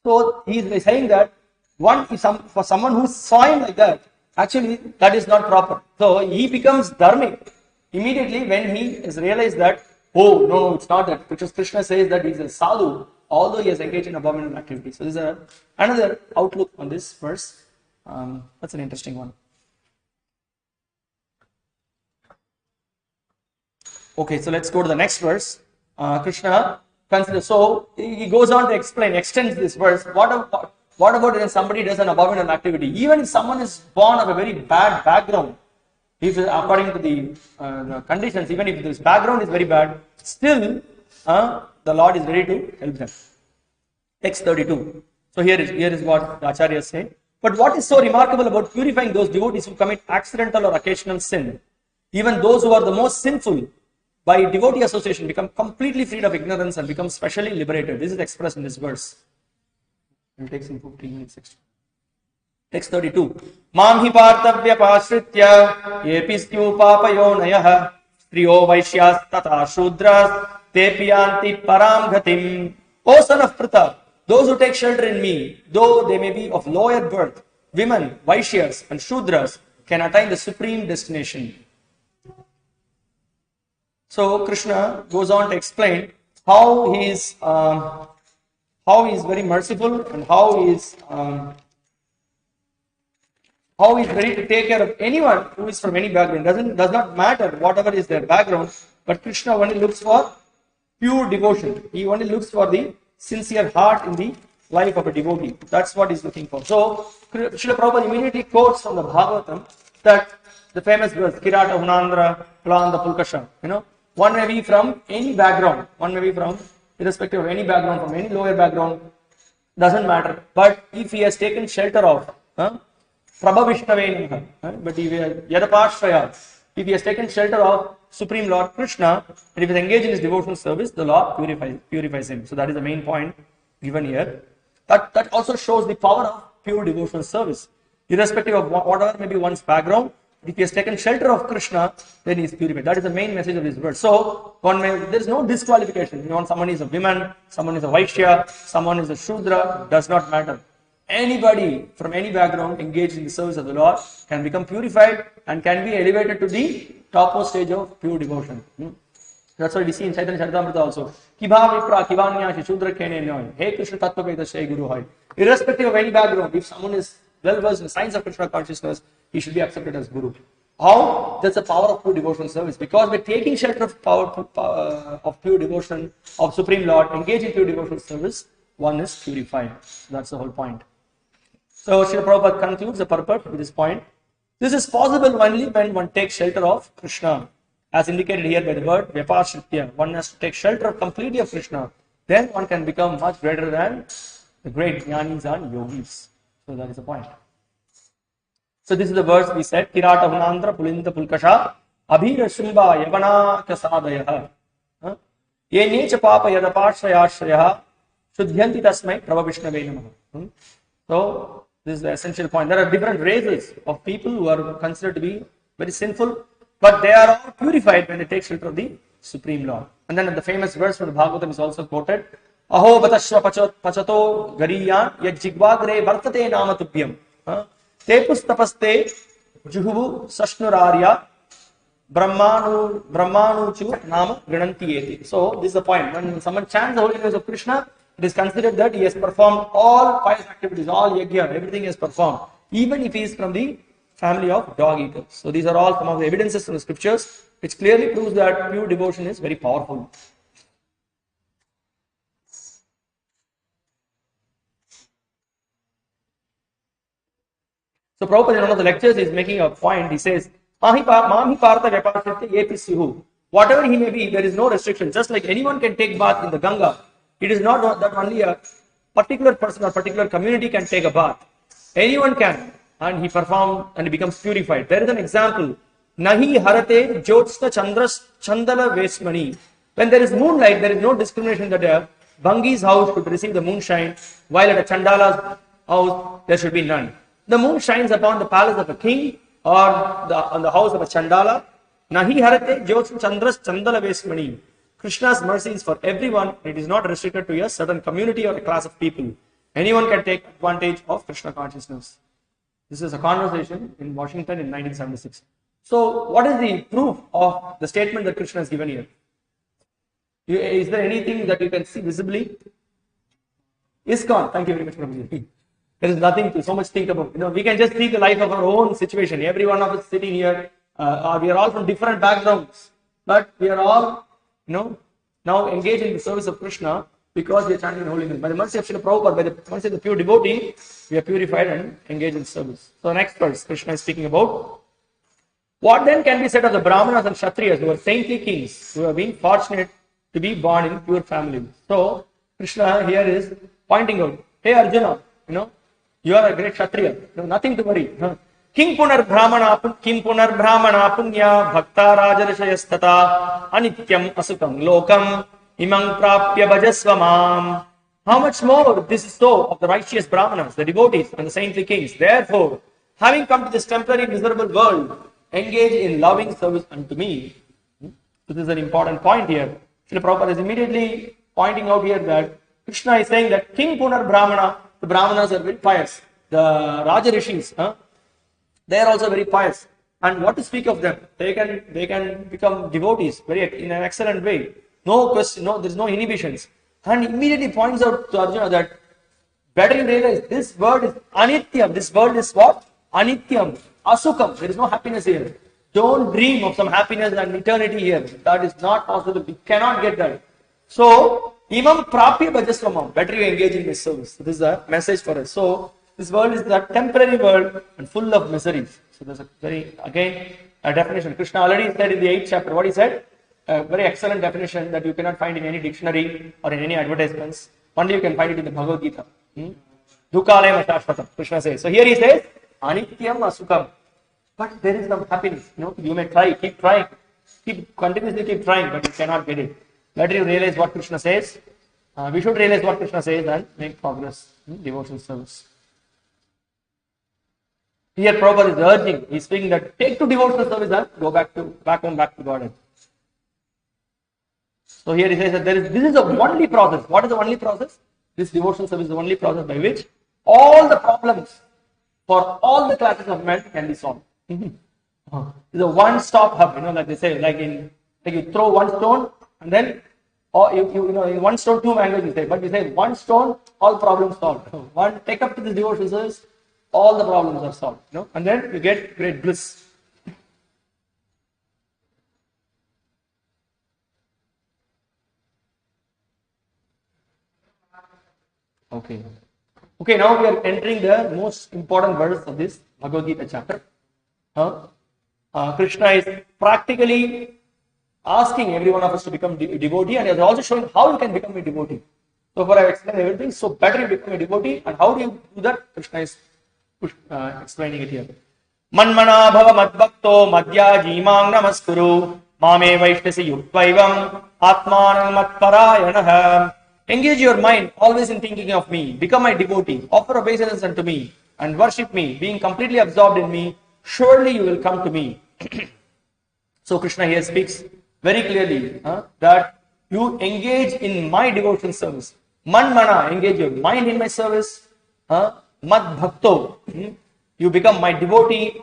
So he is saying that for someone who saw him like that, actually that is not proper. So he becomes dharmic immediately when he has realized that, oh no, it's not that. Because Krishna says that he is a sadhu, although he has engaged in abominable activity. So this is another outlook on this verse. That's an interesting one. Okay, so let's go to the next verse. Krishna considers, so he goes on to explain, extends this verse. What about when somebody does an abominable activity? Even if someone is born of a very bad background, if according to the conditions, even if this background is very bad, still the Lord is ready to help them. Text 32. So here is what the Acharyas say. But what is so remarkable about purifying those devotees who commit accidental or occasional sin? Even those who are the most sinful, by devotee association, become completely freed of ignorance and become specially liberated. This is expressed in this verse. It will take some 15 minutes. Text 32. Mam hi partavya pasritya episnyu papayonayah striyo vaishyas tata shudras tepiyanti param ghatim. O son of Pritha, those who take shelter in me, though they may be of lower birth, women, vaishyas and shudras, can attain the supreme destination. So Krishna goes on to explain how he is very merciful and how he is ready to take care of anyone who is from any background. Does not matter whatever is their background, but Krishna only looks for pure devotion. He only looks for the sincere heart in the life of a devotee. That's what he's looking for. So, Srila Prabhupada immediately quotes from the Bhagavatam that the famous verse, Kirata Hunandra Planda Pulkasha. One may be from any background, one may be from, irrespective of any background, from any lower background, doesn't matter. But if he has taken shelter of Prabhavishnave, but if he has taken shelter of Supreme Lord Krishna, and if he is engaged in his devotional service, the Lord purifies him. So that is the main point given here. That also shows the power of pure devotional service. Irrespective of whatever may be one's background, if he has taken shelter of Krishna, then he is purified. That is the main message of this verse. So, there is no disqualification. Someone is a woman, someone is a Vaishya, someone is a Shudra, does not matter. Anybody from any background engaged in the service of the Lord can become purified and can be elevated to the topmost stage of pure devotion. That's what we see in Chaitanya Charitamrita also. Kibha Vipra, Kivanya, Shudra Kene Noy. Hey Krishna Tattva Veda Shay Guru Hoy. Irrespective of any background, if someone is well versed in the science of Krishna consciousness, he should be accepted as Guru. How? That's the power of pure devotional service. Because by taking shelter of of pure devotion of Supreme Lord, engage in pure devotional service, one is purified. That's the whole point. So Srila Prabhupada concludes the purport with this point. This is possible only when one takes shelter of Krishna. As indicated here by the word Vyapashritya. One has to take shelter completely of Krishna. Then one can become much greater than the great jnanis and yogis. So that is the point. So this is the verse we said. Kirata Hunandra Pulinda Pulkasha Abhira Shumba Yavana Kasadaya Ye Necha Papa Yadapashayashraya Shudhyanti Tasmai Prabhavishnave Namaha. So this is the essential point. There are different races of people who are considered to be very sinful, but they are all purified when they take shelter of the Supreme Lord. And then the famous verse from the Bhagavatam is also quoted. Aho Batashva Pachato Gariyan Yajigvagre Vartate Namatubhyam Tepus Tapaste Juhuvu Sashnurarya Brahmanu Chu Nama Grananti Eti. So this is the point. When someone chants the holy names of Krishna, it is considered that he has performed all pious activities, all yajna, everything he has performed, even if he is from the family of dog eaters. So these are all some of the evidences from the scriptures which clearly proves that pure devotion is very powerful. So Prabhupada in one of the lectures is making a point. He says, whatever he may be, there is no restriction. Just like anyone can take bath in the Ganga, it is not that only a particular person or particular community can take a bath. Anyone can, and he performs and he becomes purified. There is an example. Nahi harate jyotsna chandras chandala vesmani. When there is moonlight, there is no discrimination that a Bangi's house should receive the moonshine, while at a Chandala's house there should be none. The moon shines upon the palace of a king or on the house of a Chandala. Nahi harate jyotsna chandras chandala vesmani. Krishna's mercy is for everyone. It is not restricted to a certain community or a class of people. Anyone can take advantage of Krishna consciousness. This is a conversation in Washington in 1976. So, what is the proof of the statement that Krishna has given here? Is there anything that you can see visibly? ISKCON. Thank you very much, Prabhuji. There is nothing to so much think about. We can just see the life of our own situation. Every one of us sitting here, we are all from different backgrounds, but we are all now engage in the service of Krishna because we are chanting the holy name. By the mercy of Srila Prabhupada, by the mercy of the pure devotee, we are purified and engaged in service. So next verse, Krishna is speaking about what then can be said of the Brahmanas and Kshatriyas who are saintly kings, who have been fortunate to be born in pure families. So Krishna here is pointing out, hey Arjuna, you are a great Kshatriya, nothing to worry. Kim punar brahmana punya bhakta rajarashayastata anityam asukam lokam imang prapya bhajasvamam. How much more this is so of the righteous brahmanas, the devotees and the saintly kings. Therefore, having come to this temporary miserable world, engage in loving service unto me. This is an important point here. Srila Prabhupada is immediately pointing out here that Krishna is saying that King Punar Brahmana, the Brahmanas are very pious. The Raja Rishis, they are also very pious. And what to speak of them? They can become devotees in an excellent way. No question, there is no inhibitions. And immediately points out to Arjuna that better you realize this word is anityam. This word is what? Anityam. Asukam. There is no happiness here. Don't dream of some happiness and eternity here. That is not possible. We cannot get that. So, Imam prapya bhajasvamam. Better you engage in my service. So this is a message for us. So this world is a temporary world and full of miseries. So there's a very, again, a definition. Krishna already said in the 8th chapter, what he said? A very excellent definition that you cannot find in any dictionary or in any advertisements. Only you can find it in the Bhagavad Gita. Dukkalayam ashashvatam, Krishna says. So here he says, anityam asukam. But there is some happiness. You may try, keep trying. Continuously keep trying, but you cannot get it. Better you realize what Krishna says. We should realize what Krishna says and make progress in devotional service. Here Prabhupada is urging, he is speaking that take to devotional service and go back home, back to Godhead. So here he says that this is the only process. What is the only process? This devotional service is the only process by which all the problems for all the classes of men can be solved. It's a one-stop hub, like they say, like you throw one stone and then, or in one stone, two mangoes you say, but you say one stone, all problems solved. One, take up to this devotional service, all the problems are solved, and then you get great bliss. Okay, now we are entering the most important verse of this Bhagavad Gita chapter. Krishna is practically asking every one of us to become a devotee, and he is also showing how you can become a devotee. So far I have explained everything, so better you become a devotee, and how do you do that? Krishna is explaining it here. Manmana bhava madbhakto madhya jimang namaskuru mame vaishtasi yuktvaivam atmanam matparayanah. Engage your mind always in thinking of me. Become my devotee. Offer obeisance unto me and worship me. Being completely absorbed in me, surely you will come to me. So Krishna here speaks very clearly that you engage in my devotion service. Manmana, engage your mind in my service. Mad bhakto, you become my devotee.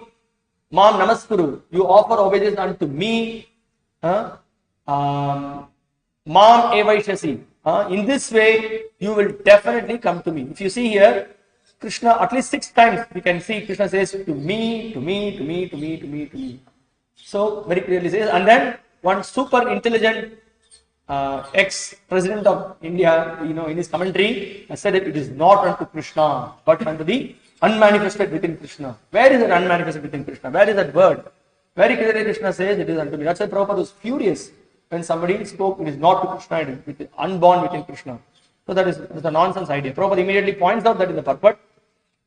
Mam namaskuru, you offer obeisance unto me. Mam evaishasi. In this way, you will definitely come to me. If you see here, Krishna, at least 6 times, we can see Krishna says to me, to me, to me, to me, to me, to me. So, very clearly says, and then one super intelligent ex-president of India, in his commentary, has said that it is not unto Krishna, but unto the unmanifested within Krishna. Where is that unmanifested within Krishna? Where is that word? Very clearly Krishna says it is unto me. That's why Prabhupada was furious when somebody spoke, it is not to Krishna, it is unborn within Krishna. So that is a nonsense idea. Prabhupada immediately points out that in the purport,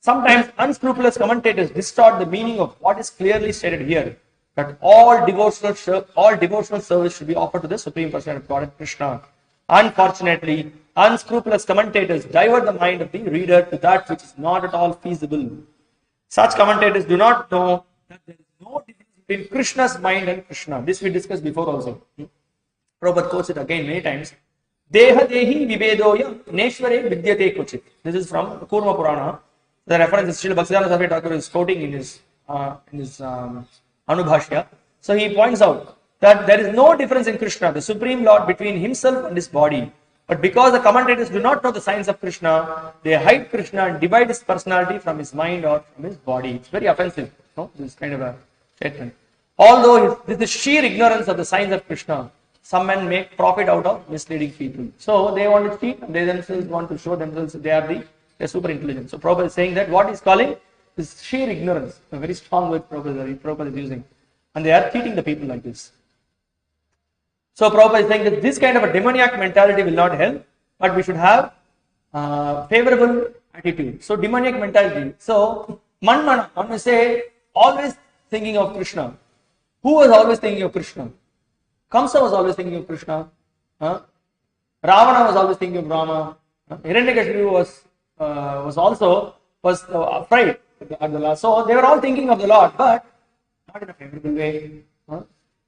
sometimes unscrupulous commentators distort the meaning of what is clearly stated here, that all devotional service should be offered to the Supreme Personality of Godhead, Krishna. Unfortunately, unscrupulous commentators divert the mind of the reader to that which is not at all feasible. Such commentators do not know that there is no difference between Krishna's mind and Krishna. This we discussed before also. Prabhupada quotes it again many times. Deha dehi vivedoya neshware vidyate kochit. This is from Kurma Purana. The reference is Srila Bhakti-śāstra Sarvati Thakur is quoting in his Anubhashya. So he points out that there is no difference in Krishna, the Supreme Lord, between himself and his body. But because the commentators do not know the science of Krishna, they hide Krishna and divide his personality from his mind or from his body. It's very offensive, this kind of a statement. Although this is sheer ignorance of the science of Krishna, some men make profit out of misleading people. So they want to cheat, and they themselves want to show themselves they're super intelligent. So Prabhupada is saying that what he's calling is sheer ignorance. A very strong word Prabhupada is using. And they are cheating the people like this. So Prabhupada is saying that this kind of a demoniac mentality will not help, but we should have favorable attitude. So demoniac mentality. So Manmana, one may say, always thinking of Krishna. Who was always thinking of Krishna? Kamsa was always thinking of Krishna. Ravana was always thinking of Rama. Hiranyakashipu was also afraid at the last. So they were all thinking of the Lord, but not in a favorable way.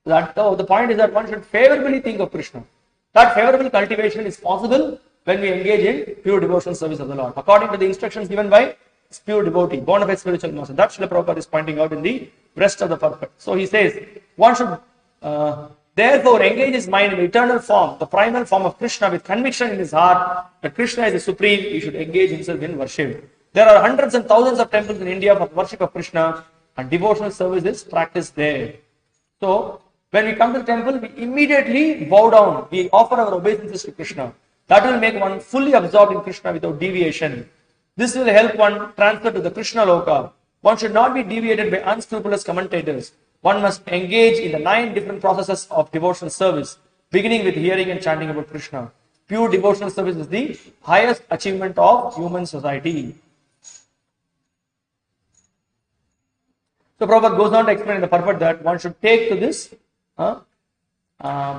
The point is that one should favorably think of Krishna. That favorable cultivation is possible when we engage in pure devotional service of the Lord, according to the instructions given by pure devotee, born of a spiritual master. That Srila Prabhupada is pointing out in the rest of the purport. So he says, one should therefore engage his mind in the eternal form, the primal form of Krishna, with conviction in his heart that Krishna is the supreme. He should engage himself in worship. There are hundreds and thousands of temples in India for worship of Krishna, and devotional service is practiced there. So when we come to the temple, we immediately bow down. We offer our obeisances to Krishna. That will make one fully absorbed in Krishna without deviation. This will help one transfer to the Krishna Loka. One should not be deviated by unscrupulous commentators. One must engage in the 9 different processes of devotional service, beginning with hearing and chanting about Krishna. Pure devotional service is the highest achievement of human society. So Prabhupada goes on to explain in the purport that one should take to this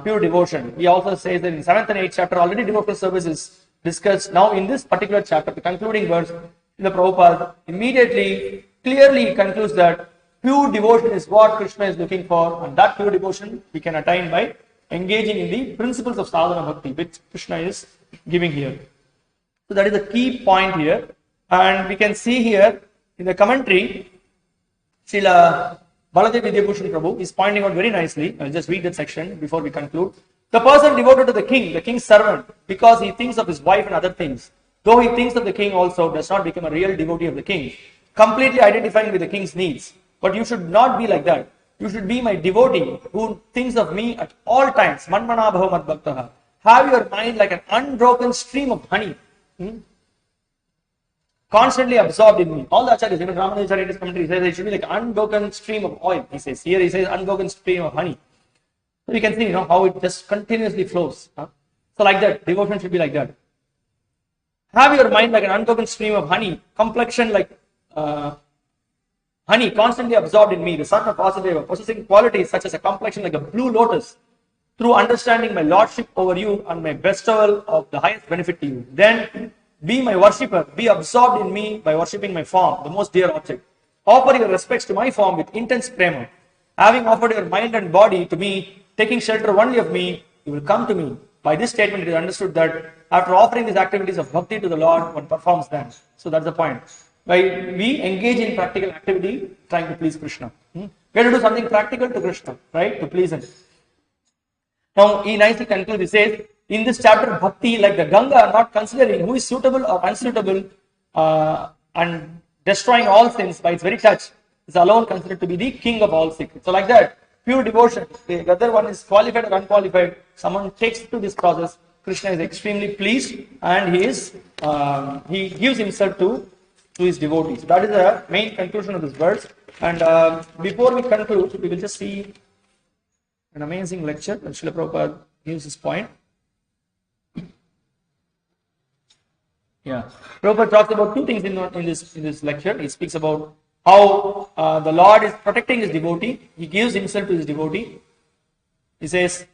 pure devotion. He also says that in 7th and 8th chapter already devotional service is discussed. Now in this particular chapter, the concluding verse, in the Prabhupada immediately clearly concludes that pure devotion is what Krishna is looking for, and that pure devotion we can attain by engaging in the principles of sadhana bhakti, which Krishna is giving here. So that is the key point here, and we can see here in the commentary, Srila Baladev Vidyabhushan Prabhu is pointing out very nicely. I'll just read that section before we conclude. The person devoted to the king's servant, because he thinks of his wife and other things, though he thinks of the king also, does not become a real devotee of the king, completely identifying with the king's needs. But you should not be like that. You should be my devotee who thinks of me at all times. Manmana bhava mad bhaktaha. Have your mind like an unbroken stream of honey. Constantly absorbed in me. All the acharyas, even Ramanujacharya in his commentary says it should be like an unbroken stream of oil. He says here, he says unbroken stream of honey. So we can see, how it just continuously flows. So like that, devotion should be like that. Have your mind like an unbroken stream of honey, complexion like honey, constantly absorbed in me, the son of Vasudeva, possessing qualities such as a complexion like a blue lotus, through understanding my lordship over you and my bestowal of the highest benefit to you. Then be my worshipper, be absorbed in me by worshipping my form, the most dear object. Offer your respects to my form with intense prema. Having offered your mind and body to me, taking shelter only of me, you will come to me. By this statement, it is understood that after offering these activities of bhakti to the Lord, one performs them. So that's the point. By we engage in practical activity, trying to please Krishna. We have to do something practical to Krishna, right? To please him. Now, he nicely concludes, he says, in this chapter, Bhakti, like the Ganga, are not considering who is suitable or unsuitable and destroying all sins by its very touch, is alone considered to be the king of all secrets. So like that, pure devotion, whether one is qualified or unqualified, someone takes to this process, Krishna is extremely pleased and he gives himself to his devotees. So that is the main conclusion of this verse. And before we conclude, we will just see an amazing lecture that Srila Prabhupada gives this point. Yeah, Prabhupada talks about 2 things in this lecture. He speaks about how the Lord is protecting his devotee. He gives himself to his devotee. He says,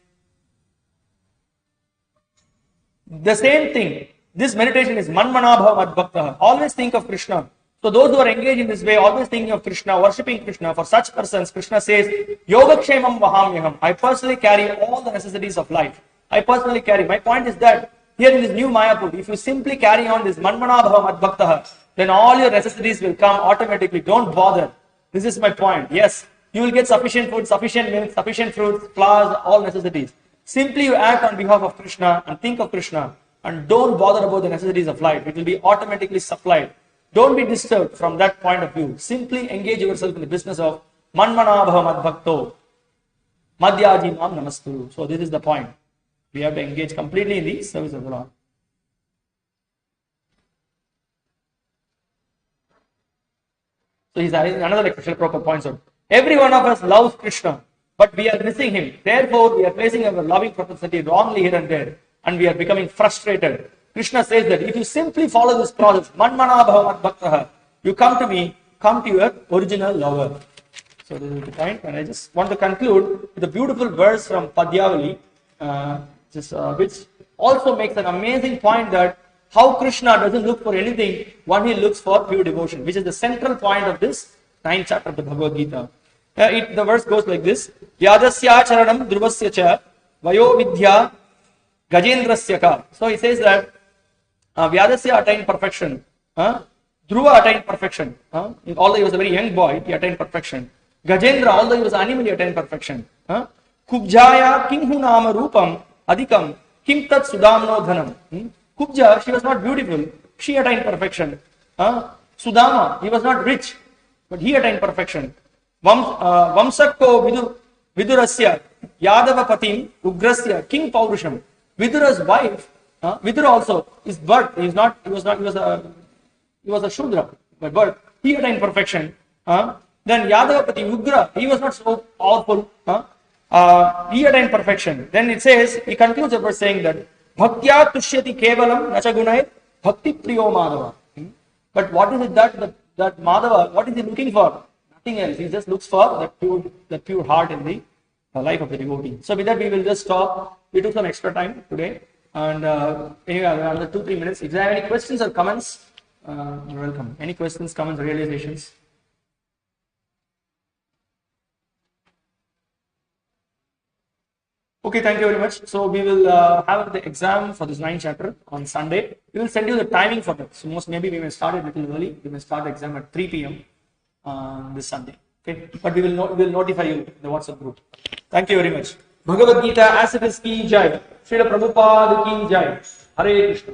the same thing, this meditation is manmana bhava mad bhaktaha. Always think of Krishna. So those who are engaged in this way, always thinking of Krishna, worshipping Krishna, for such persons, Krishna says, Yogakshemam vahamyaham. I personally carry all the necessities of life. I personally carry. My point is that here in this new Mayapur, if you simply carry on this manmana bhava mad bhaktaha, then all your necessities will come automatically. Don't bother. This is my point. Yes, you will get sufficient food, sufficient milk, sufficient fruits, flowers, all necessities. Simply you act on behalf of Krishna and think of Krishna and don't bother about the necessities of life. It will be automatically supplied. Don't be disturbed from that point of view. Simply engage yourself in the business of manmana bhava mad bhakto madhyaji mam namastu. So this is the point. We have to engage completely in the service of the Lord. So he's another like Srila Prabhupada points out. Every one of us loves Krishna, but we are missing him. Therefore, we are placing our loving propensity wrongly here and there, and we are becoming frustrated. Krishna says that if you simply follow this process, manmana bhava mad bhaktaha, you come to me, come to your original lover. So this is the point, and I just want to conclude with a beautiful verse from Padyavali, which also makes an amazing point that how Krishna doesn't look for anything, one he looks for pure devotion, which is the central point of this 9th chapter of the Bhagavad Gita. The verse goes like this: Yadasya charanam dhruvasya cha vayo vidya gajendrasya ka. So he says that Vyadasya attained perfection, Dhruva attained perfection. Although he was a very young boy, he attained perfection. Gajendra, although he was an animal, he attained perfection. Kubjaya kinghu nama rupam adikam kim tat sudamno dhanam. Kubja, she was not beautiful, she attained perfection. Sudama, he was not rich, but he attained perfection. Vamsakko vidurasya yadava patim ugrasya king paurusham. Vidura's wife Vidura also, his birth, he was a Shudra, but birth, he attained perfection. Then Yadavapati Ugra, he was not so powerful. He attained perfection. Then it says, he concludes by saying that Bhaktya Tushyati Kevalam Nacha Gunai Bhakti Priyo Madhava. But what is it that Madhava, what is he looking for? Nothing else. He just looks for that pure heart in the life of the devotee. So with that we will just stop. We took some extra time today. And anyway, another 2-3 minutes. If you have any questions or comments, you're welcome. Any questions, comments, realizations? Okay, thank you very much. So we will have the exam for this 9th chapter on Sunday. We will send you the timing for that. So maybe we may start it a little early. We may start the exam at 3 p.m. This Sunday. Okay, but we will notify you in the WhatsApp group. Thank you very much. Bhagavad Gita as it is ki jai. Srila Prabhupada ki jai. Hare Krishna.